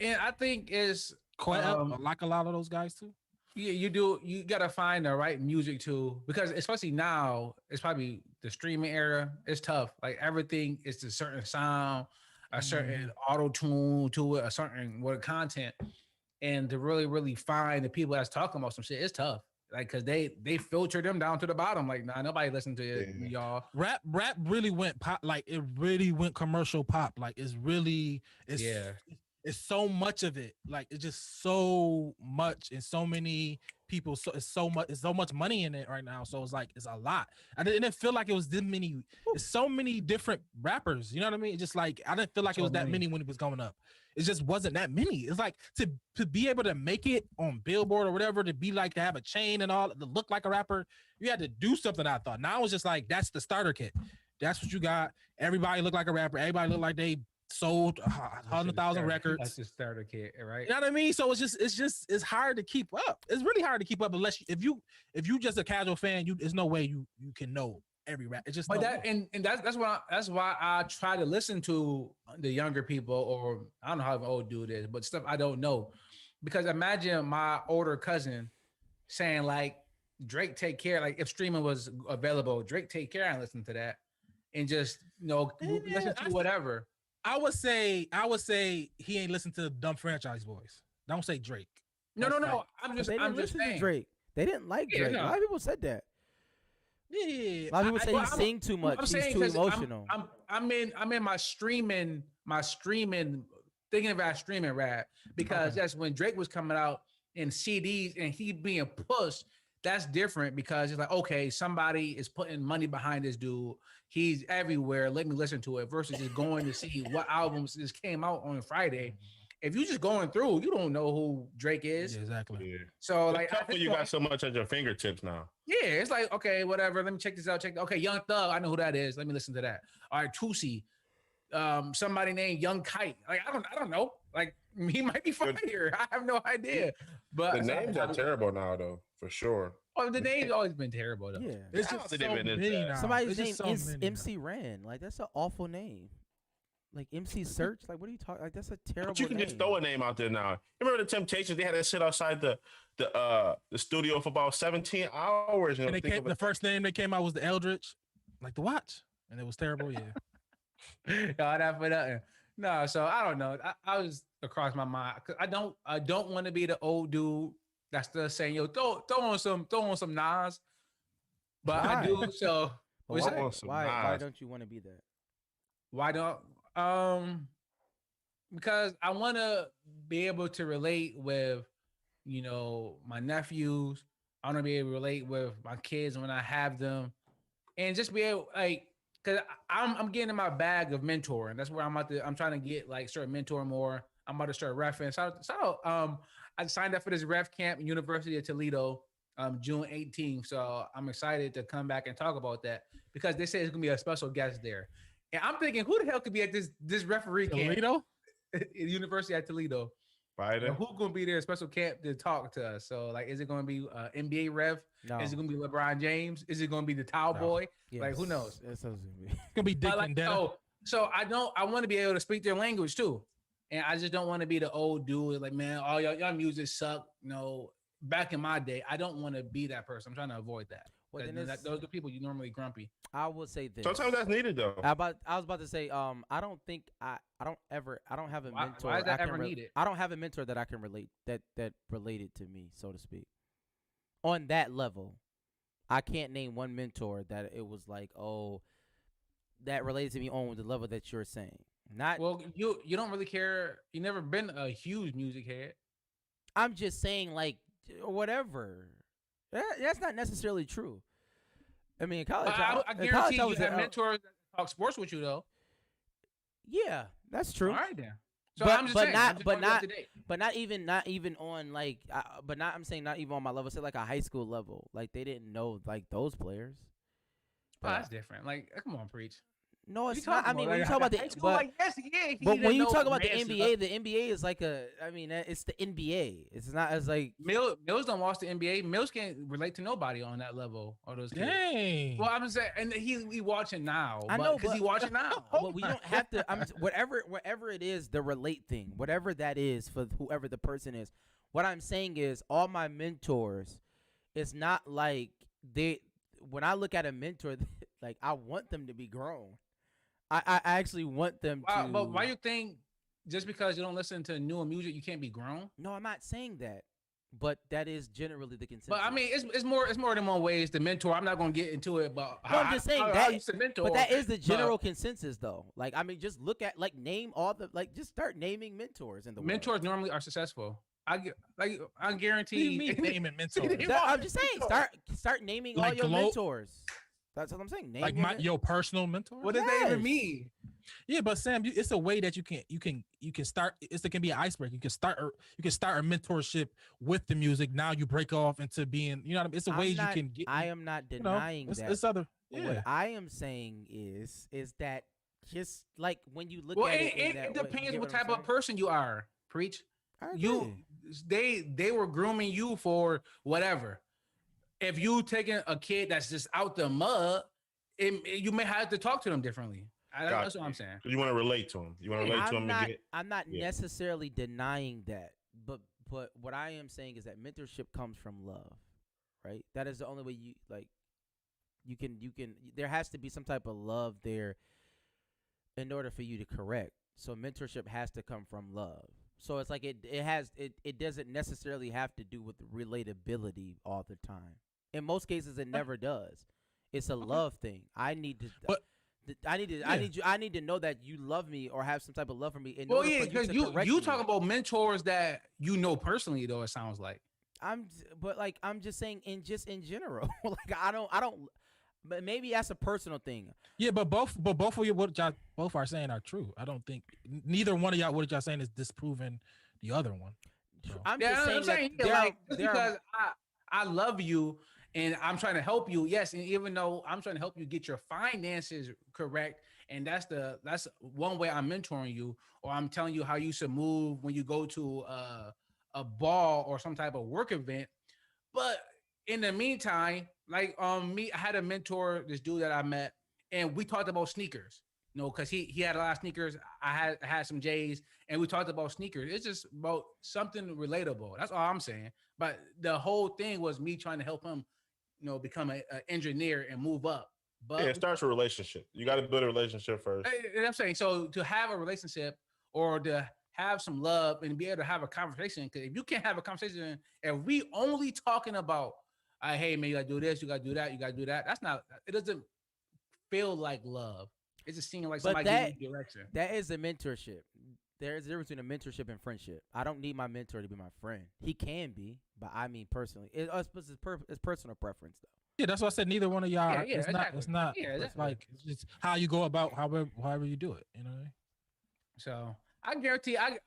and I think it's Quite like a lot of those guys too. Yeah, you gotta find the right music too, because especially now, it's probably the streaming era. It's tough. Like everything is a certain sound, a certain auto tune to it, a certain what content, and to really find the people that's talking about some shit, it's tough. Like, cause they filter them down to the bottom. Like, nah, nobody listen to it, y'all. Rap really went pop. Like it really went commercial pop. Like it's so much of it. Like it's just so much and so many people. So it's so much money in it right now. So it's like it's a lot. I didn't feel like it was this many. It's so many different rappers. You know what I mean? It's just like I didn't feel like it was that many when it was going up. It just wasn't that many. It's like to be able to make it on Billboard or whatever, to be like to have a chain and all, to look like a rapper, you had to do something. I thought. Now it's just like that's the starter kit. That's what you got. Everybody look like a rapper. Everybody look like they sold 100,000 records. That's the starter kit, right? You know what I mean? So it's hard to keep up. It's really hard to keep up unless if you just a casual fan, there's no way you can know every rap. It's just but that's why I try to listen to the younger people, or I don't know how old dude is, but stuff I don't know, because imagine my older cousin saying like Drake Take Care, like if streaming was available, Drake Take Care, and listen to that and just listen to whatever. I would say he ain't listen to the dumb franchise boys. Don't say Drake. No. I'm just saying Drake. They didn't like Drake. A lot of people said that. Yeah. A lot of people say he sing too much. He's too emotional. I'm in my streaming, thinking about streaming rap, because that's when Drake was coming out in CDs and he being pushed. That's different, because it's like, okay, somebody is putting money behind this dude. He's everywhere. Let me listen to it, versus just going to see what albums just came out on Friday. If you just going through, you don't know who Drake is. Yeah, exactly. Yeah. So it's like, tough when you got so much at your fingertips now. Yeah, it's like, okay, whatever. Let me check this out. Okay, Young Thug. I know who that is. Let me listen to that. All right, Tusi. Somebody named Young Kite. Like I don't know. Like he might be fire. I have no idea. But the names are terrible now, though, for sure. Oh, the name's always been terrible, though. Yeah, it's just so many now. Somebody's name is MC Ran. Like that's an awful name. Like MC Search. Like what are you talking? Like that's a terrible. But you can name. just throw a name out there now. You remember the Temptations? They had to sit outside the studio for about 17 hours. And the first name that came out was the Eldritch, like the watch, and it was terrible. Yeah. God, that for nothing. No, so I don't know. I was across my mind. I don't want to be the old dude that's still saying, yo, throw on some Nas. But I do. So why don't you want to be that? Why don't because I want to be able to relate with, my nephews. I want to be able to relate with my kids when I have them, and just be able, like, because I'm getting in my bag of mentoring. That's where I'm trying to get, like, start mentoring more. I'm about to start reference. So I signed up for this ref camp, University of Toledo, June 18th. So I'm excited to come back and talk about that, because they say it's gonna be a special guest there. And I'm thinking, who the hell could be at this referee Toledo? camp? University at Toledo. Who's gonna be there? Special camp to talk to us. So, like, is it gonna be NBA ref? No. Is it gonna be LeBron James? Is it gonna be the Towel Boy? Yes. Like, who knows? It's gonna be Dick and Dennis. So I want to be able to speak their language too, and I just don't want to be the old dude. Like, man, all y'all music suck. Back in my day, I don't want to be that person. I'm trying to avoid that. Well, then Those are the people you normally grumpy. I will say this. Sometimes that's needed though. I was about to say, I don't think I don't have a mentor. Why is that ever needed? I don't have a mentor that I can relate that related to me, so to speak. On that level, I can't name one mentor that it was like, oh, that related to me on the level that you're saying. Not Well, you don't really care. You never been a huge music head. I'm just saying, like, whatever. That's not necessarily true. I mean, in college, I guarantee you have mentors that talk sports with you though. Yeah, that's true. All right then. So But- I'm just but saying, not- I'm just but bringing it up not- to date. But not even on like, I'm saying not even on my level. Say like a high school level. Like they didn't know like those players. Oh, that's different. Like, come on, preach. No, What it's you not. I talking mean, about? when you Like, talk about high the, school, like, yes, yeah, he but didn't when you know talk about the advanced NBA is like it's the NBA. It's not as like Mills don't watch the NBA. Mills can't relate to nobody on that level. Or those kids. Dang. Well, I'm saying, and he watching now. I know, because he but- watching now. Well, we don't have to. Whatever it is, the relate thing, whatever that is for whoever the person is. What I'm saying is, all my mentors, it's not like they. When I look at a mentor, like I want them to be grown. I actually want them to. But why you think just because you don't listen to newer music, you can't be grown? No, I'm not saying that, but that is generally the consensus. But I mean, it's more than one ways to mentor. I'm not gonna get into it, but No, I'm just saying I that. used to mentor, But that is the but- general consensus, though. Like, I mean, just look at name all the just start naming mentors in the world. mentors normally are successful. I guarantee. What do you mean naming mentors? I'm just saying, start naming all Like your glo- mentors. That's what I'm saying. Name Like your personal mentor? What does that even Yes. mean? Yeah, but Sam, it's a way that you can start. It can be an icebreaker. You can start a mentorship with the music. Now you break off into being, you know what I mean? It's a way you can get. I am not you know, denying that. it's other. But Yeah. What I am saying is that just like when you look Well, at it, in it that way, you depends get what I'm type of saying? person you are. Preach. I You, they were grooming you for whatever. If you taking a kid that's just out the mud, you may have to talk to them differently. That's what I'm saying. You want to relate to him. You want to relate to him and get. I'm not yeah. necessarily denying that, but what I am saying is that mentorship comes from love, right? That is the only way you can there has to be some type of love there in order for you to correct. So mentorship has to come from love. So it's like it doesn't necessarily have to do with relatability all the time. In most cases it never does. It's a love thing. I need to But- I need to know that you love me or have some type of love for me. Well, yeah, because because you talk about mentors that you know personally, though. It sounds like. I'm just saying in general. Like I don't. But maybe that's a personal thing. Yeah, but both of you, what y'all both are saying are true. I don't think neither one of y'all what y'all saying is disproving the other one. So. I'm Yeah, just I'm saying, saying that like just because I love you and I'm trying to help you. Yes, and even though I'm trying to help you get your finances correct, and that's one way I'm mentoring you, or I'm telling you how you should move when you go to a ball or some type of work event. But in the meantime, like me, I had a mentor, this dude that I met, and we talked about sneakers. You know, because he had a lot of sneakers. I had some J's, and we talked about sneakers. It's just about something relatable. That's all I'm saying. But the whole thing was me trying to help him, you know, become an engineer and move up. But Yeah, it starts with a relationship. You got to build a relationship first. and I'm saying, so to have a relationship or to have some love and be able to have a conversation, because if you can't have a conversation, if we only talking about, hey man, you gotta do this, you gotta do that, you gotta do that. That's not. It doesn't feel like love. It just seems like somebody giving you direction. That is a mentorship. There is a difference between a mentorship and friendship. I don't need my mentor to be my friend. He can be, but I mean personally, it's personal preference though. Yeah, that's why I said neither one of y'all. Yeah, it's exactly. not. Yeah, It's exactly. like it's just how you go about however you do it. You know. So I guarantee, I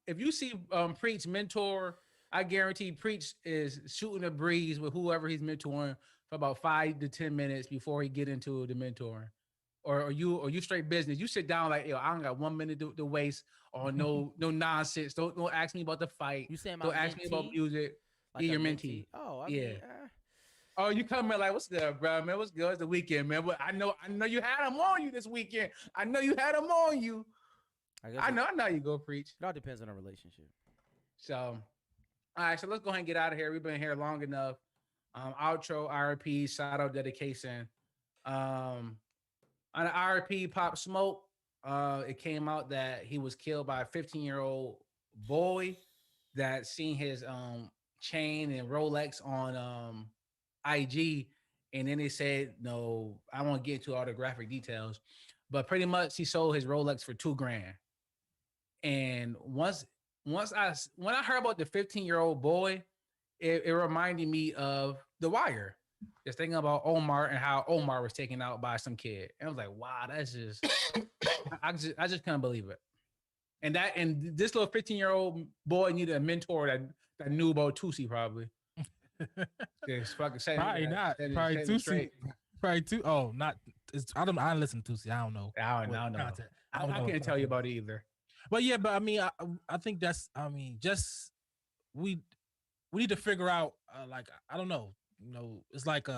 if you see Preach mentor, I guarantee Preach is shooting a breeze with whoever he's mentoring for about 5 to 10 minutes before he get into the mentoring. Or you straight business. You sit down like, yo, I don't got 1 minute to waste or no nonsense. Don't ask me about the fight. You saying Don't my ask me about mentee? music. Like Yeah, a your mentee. Oh, I Yeah. mean, Oh, you come in like, what's good, bro? Man, what's good? It's the weekend, man. But I know you had them on you this weekend. I know you had them on you. guess I know you go Preach. It all depends on a relationship. So, all right, so let's go ahead and get out of here. We've been here long enough. Outro, RP, shout out, dedication. On the RP, Pop Smoke, it came out that he was killed by a 15-year-old boy that seen his chain and Rolex on IG, and then they said, no, I won't get into all the graphic details, but pretty much he sold his Rolex for $2,000. And when I heard about the 15-year-old boy, it reminded me of The Wire. Just thinking about Omar and how Omar was taken out by some kid. And I was like, wow, that's just I just couldn't believe it. And this little 15-year-old boy needed a mentor that knew about Tusi probably. Probably not. Probably Tusi. Probably too. Oh, not. I don't listen to Tusi. I don't know. I don't know. I can't tell you about it either. But yeah, but I mean, I think that's. I mean, just we need to figure out. Like I don't know. You know, it's like we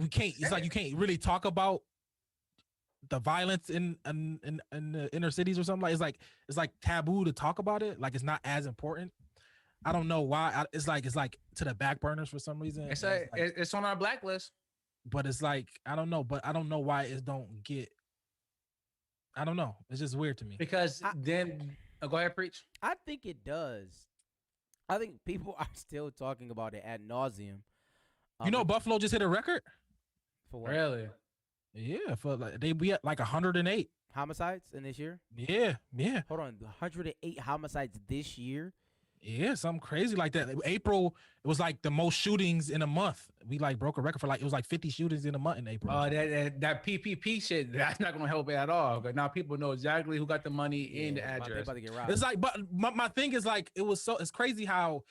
can't. It's like you can't really talk about the violence in the inner cities or something. Like it's like taboo to talk about it. Like it's not as important. I don't know why. It's like to the back burners for some reason. It's on our blacklist. But it's like I don't know. But I don't know why it don't get. I don't know. It's just weird to me. Because go ahead, preach. I think it does. I think people are still talking about it ad nauseum. You know, Buffalo just hit a record. For what? Really? Yeah, for like we at like 108 homicides in this year. Yeah. Hold on, 108 homicides this year. Yeah, something crazy like that. April, it was like the most shootings in a month. We like broke a record for it was like 50 shootings in a month in April. Oh, that PPP shit, that's not gonna help it at all. But now people know exactly who got the money in the address. About to get robbed. It's like, but my thing is like, it's crazy how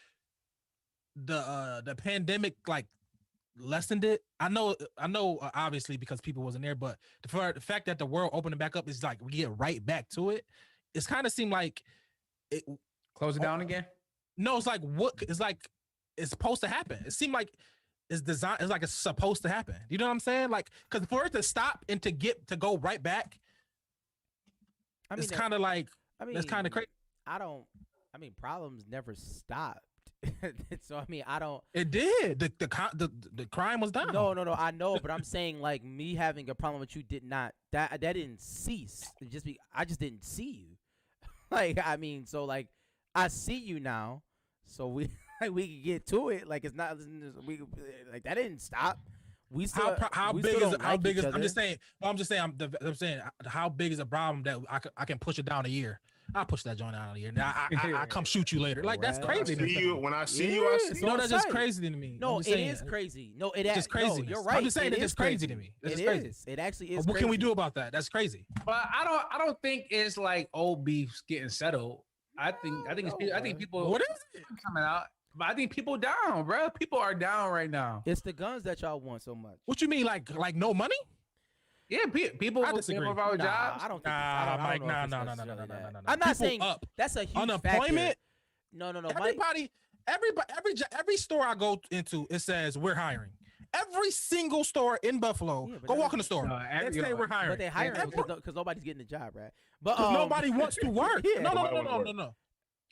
the pandemic like lessened it. I know, obviously because people wasn't there, but for the fact that the world opening back up is like we get right back to it. It's kind of seemed like it close it down again. No, it's like it's supposed to happen. It seemed like it's designed. It's like it's supposed to happen. You know what I'm saying? Like, because for it to stop and to go right back, it's kind of like it's kind of crazy. Problems never stopped. So I don't. It did. The crime was done. No. I know, but I'm saying like me having a problem with you did not. That didn't cease. I just didn't see you. Like so like I see you now. So we can get to it. Like it's not like that didn't stop. We still how big is I'm just saying how big is a problem that I can push it down a year. I'll push that joint out of here. Now I come shoot you later. Like that's crazy. When I see you, I see you. No, that's just crazy to me. No, it is crazy. No, it's just crazy. You're right. I'm just saying it's crazy to me. It is. It actually is. What can we do about that? That's crazy. But I don't think it's like old beefs getting settled. I think people. What is it coming out? But I think people down, bro. People are down right now. It's the guns that y'all want so much. What you mean, like no money? Yeah, people without jobs. I don't think. Mike, no. I'm not saying that's a huge unemployment. Factor. No. Everybody, every store I go into, it says we're hiring. Every single store in Buffalo, go walk in the store. They say we're hiring. But they hiring because nobody's getting a job, right? But nobody wants to work. Yeah. No.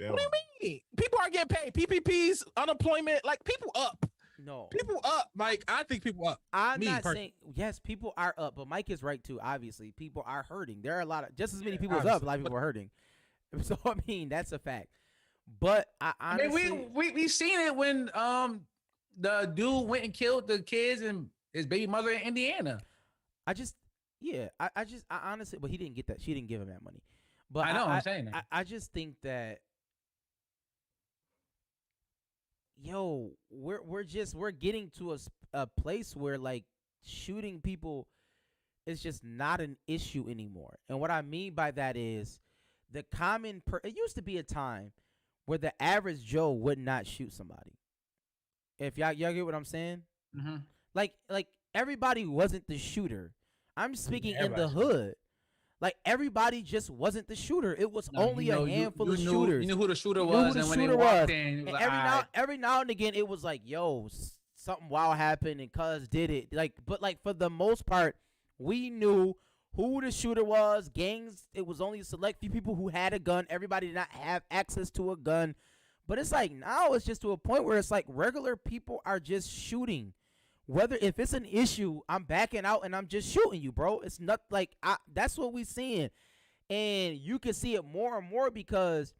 Damn. What do you mean? People aren't getting paid. PPPs, unemployment, like people up. No. People up. Mike, I think people up. I'm not saying, yes, people are up, but Mike is right too, obviously. People are hurting. There are a lot of, just as many people as up, a lot of people are hurting. So, that's a fact. But I honestly. We seen it when the dude went and killed the kids and his baby mother in Indiana. I honestly, but he didn't get that. She didn't give him that money. But I know, I'm saying that. I just think that, we're getting to a place where like shooting people is just not an issue anymore. And what I mean by that is it used to be a time where the average Joe would not shoot somebody. If y'all get what I'm saying? Mm-hmm. Like everybody wasn't the shooter. I'm speaking in the hood. Like everybody just wasn't the shooter. It was only a handful of shooters. You knew who the shooter was, and when they walked in, every now and again, it was like, "Yo, something wild happened," and cuz did it. But for the most part, we knew who the shooter was. Gangs, it was only a select few people who had a gun. Everybody did not have access to a gun. But it's like now it's just to a point where it's like regular people are just shooting. Whether if it's an issue, I'm backing out and I'm just shooting you, bro. It's not like that's what we seeing. And you can see it more and more because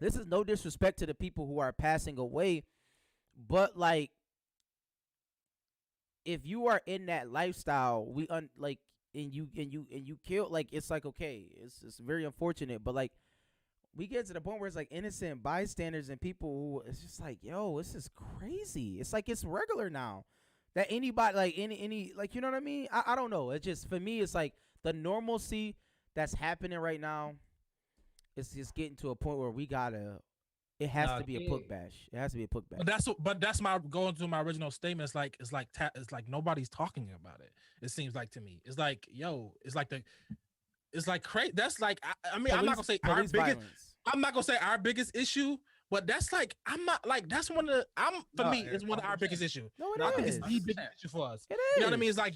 this is no disrespect to the people who are passing away, but like if you are in that lifestyle, and you kill, like it's like okay, it's very unfortunate, but like we get to the point where it's like innocent bystanders and people who it's just like, yo, this is crazy. It's like it's regular now that anybody like any like, you know what I mean? I don't know. It's just for me, it's like the normalcy that's happening right now. It's just getting to a point where we gotta. It has to be a puck bash. It has to be a puck bash. But that's my going to my original statement. It's like nobody's talking about it. It seems like to me. It's like it's like crazy. That's like I mean, I'm not gonna say our biggest. Violence. I'm not gonna say our biggest issue, but that's like that's one of me it's one of our biggest issues. No, I think it's the biggest issue for us. It is. You know what I mean? It's like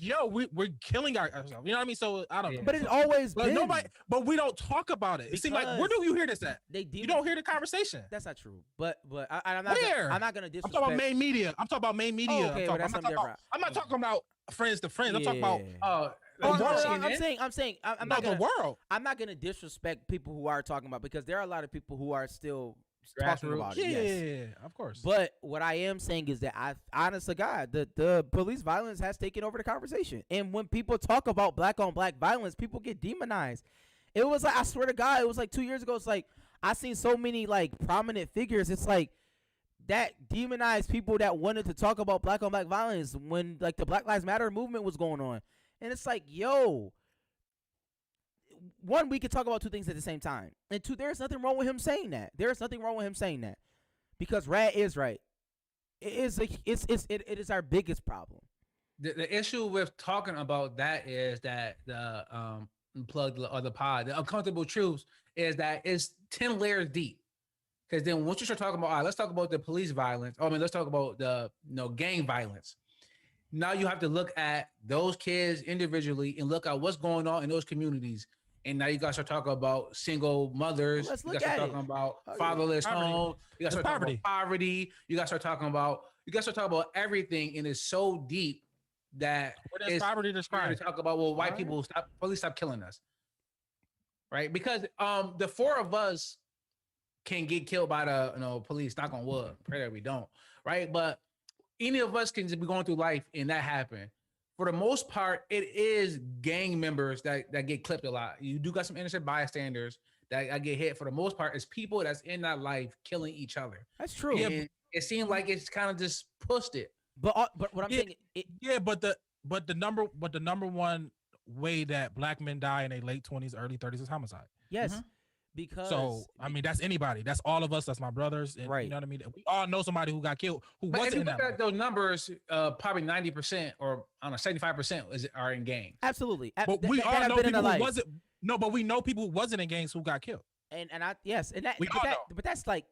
we're killing ourselves. You know what I mean? So I don't know. But it's always been. But we don't talk about it. It seems like where do you hear this at? You don't hear the conversation. That's not true. But I'm not. Where? I'm not gonna disrespect. I'm talking about main media. Oh, okay, I'm not talking about friends to friends. I'm talking about I'm saying I'm not the world. I'm not gonna disrespect people who are talking about because there are a lot of people who are still talking about it. Yeah, of course. But what I am saying is that honest to God, the police violence has taken over the conversation. And when people talk about black on black violence, people get demonized. It was like, I swear to God, it was like 2 years ago. It's like I seen so many like prominent figures. It's like that demonized people that wanted to talk about black on black violence when like the Black Lives Matter movement was going on. And it's like, yo, one, we could talk about two things at the same time. And two, there's nothing wrong with him saying that. There's nothing wrong with him saying that. Because Rad is right. It is our biggest problem. The issue with talking about that is that the plug or the pod, the uncomfortable truths is that it's 10 layers deep. Because then once you start talking about, all right, let's talk about the police violence. Let's talk about the gang violence. Now you have to look at those kids individually and look at what's going on in those communities. And now you guys start talking about single mothers. Let's you look guys at start talking about fatherless homes. You guys start talking about poverty. You guys start talking about everything, and it's so deep that what is poverty described? To talk about white people please stop killing us, right? Because the four of us can get killed by the police. Knock on wood. Pray that we don't, right? But any of us can just be going through life and that happen. For the most part, it is gang members that get clipped a lot. You do got some innocent bystanders that get hit. For the most part, it's people that's in that life killing each other. That's true. Yeah, it seemed like it's kind of just pushed it. But what I'm saying, but the number one way that black men die in their late 20s, early 30s is homicide. Yes. Mm-hmm. Because I mean that's anybody. That's all of us. That's my brothers. And, right. You know what I mean? We all know somebody who got killed who wasn't in that. If you look at those numbers, probably 90% or I don't know 75% are in gangs. Absolutely. But we all know people who wasn't. No, but we know people who wasn't in gangs who got killed. And that we all know. But that's like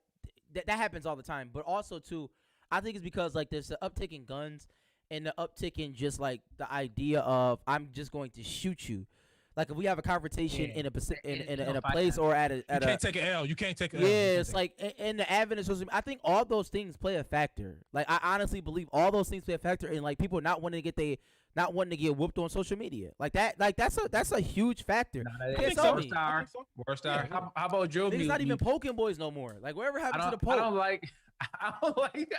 that happens all the time. But also too, I think it's because like there's the uptick in guns and the uptick in just like the idea of I'm just going to shoot you. Like if we have a confrontation in a place or at a you can't take an L. You can't take an L. Yeah, it's like in the advent of social media, I think all those things play a factor. Like I honestly believe all those things play a factor in like people not wanting to get whooped on social media. Like that. Like that's a huge factor. Worst star. How about Joe? He's not even poking boys no more. Like whatever happened to the poke? I don't like.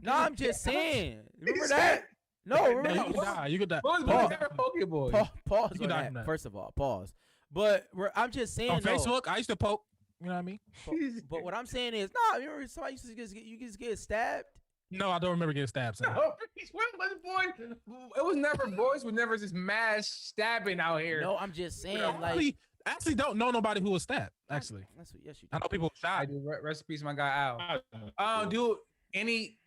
No, I'm just saying. Remember that? No, you could die. Pause on that. First of all, pause. But I'm just saying. On Facebook, I used to poke. You know what I mean? But what I'm saying is, remember somebody used to get stabbed? No, I don't remember getting stabbed. So. No, it was never boys. Was never just mass stabbing out here. No, I'm just saying. I actually don't know nobody who was stabbed. Actually, yes, you do. I know people shot. I do. Rest in peace, my guy Al. Do any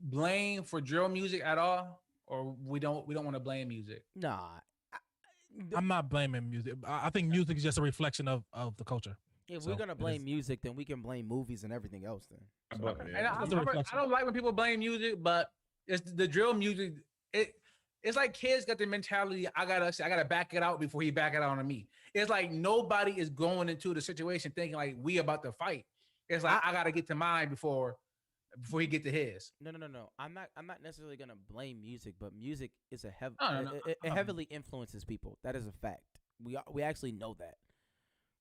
blame for drill music at all, or we don't want to blame music? Nah, I'm not blaming music. I think music is just a reflection of the culture. If we're gonna blame music, then we can blame movies and everything else. Then I don't like when people blame music, but it's the drill music. It's like kids got the mentality. I gotta back it out before he back it out on me. It's like nobody is going into the situation thinking like we about to fight. It's like I gotta get to mine before he get to his. No. I'm not necessarily gonna blame music, but music is a No. it heavily influences people. That is a fact. We actually know that.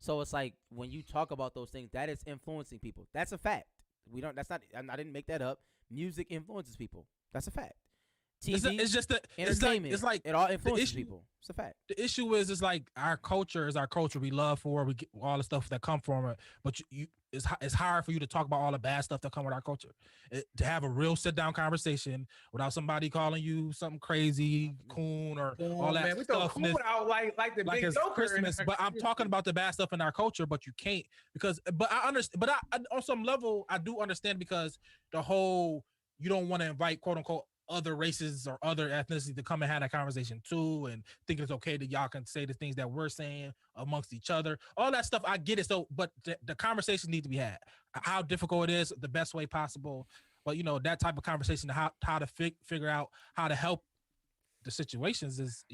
So it's like when you talk about those things, that is influencing people. That's a fact. I didn't make that up. Music influences people. That's a fact. TV, it's just that entertainment. It's like it all influences people. It's a fact. The issue is like our culture is our culture. We love we get all the stuff that come from it, but it's hard for you to talk about all the bad stuff that come with our culture. To have a real sit down conversation without somebody calling you something crazy, coon, or all that man, we stuff. throw coon out like the like big it's joker Christmas, but I'm talking about the bad stuff in our culture. But you can't but I understand. But I on some level I do understand because the whole you don't want to invite quote unquote other races or other ethnicities to come and have that conversation too, and think it's okay that y'all can say the things that we're saying amongst each other. All that stuff, I get it. So, but the conversation needs to be had. How difficult it is, the best way possible. But that type of conversation, how to figure out how to help the situations is,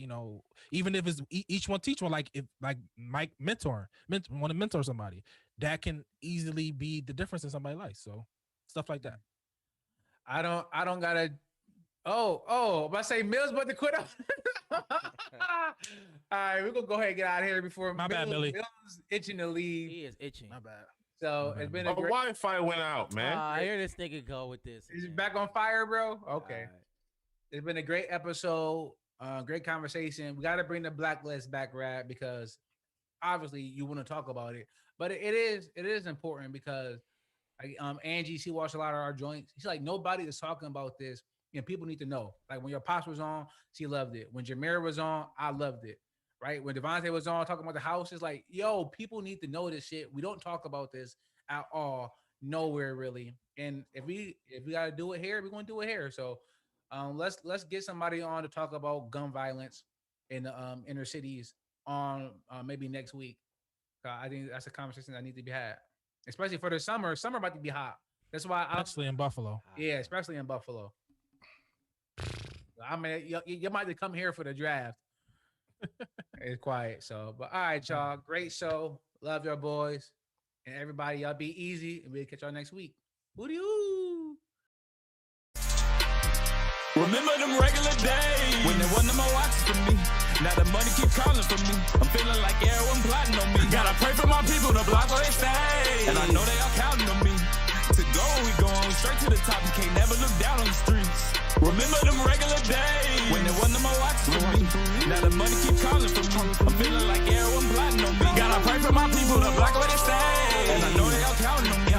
even if it's each one teach one. Like if Mike want to mentor somebody, that can easily be the difference in somebody's life. So stuff like that. I don't gotta. Oh, but I say Mills about to quit up. All right, we're gonna go ahead and get out of here before my bad, Billy. Mills is itching to leave. He is itching. My bad. So it's been a great. Wi-Fi went out, man. I hear this nigga go with this. Is it back on fire, bro? Okay. Right. It's been a great episode. Great conversation. We got to bring the blacklist back, Rad, because obviously you want to talk about it, but it is important because Angie, she watched a lot of our joints. She's like, nobody is talking about this. People need to know. Like when your pops was on, she loved it. When Jameer was on, I loved it. Right? When Devontae was on talking about the house, it's like, yo, people need to know this shit. We don't talk about this at all, nowhere really. And if we gotta do it here, we're gonna do it here. So let's get somebody on to talk about gun violence in the inner cities on maybe next week. I think that's a conversation that needs to be had, especially for the summer. Summer about to be hot. That's why Especially in Buffalo. Yeah, especially in Buffalo. I mean, you might have to come here for the draft. It's quiet. So, but all right, y'all. Great show. Love your boys. And everybody, y'all be easy. And we'll catch y'all next week. Woo-doo! Remember them regular days when there wasn't no more watches for me. Now the money keep calling for me. I'm feeling like everyone plotting on me. Gotta pray for my people to block where they stay. And I know they all counting on me. To go, we going straight to the top. You can't never look down on the streets. Remember them regular days when there wasn't no more watches for me. Now the money keep calling for me. I'm feeling like everyone plotting on me. Gotta pray for my people to block where they stay. And I know they all counting on me.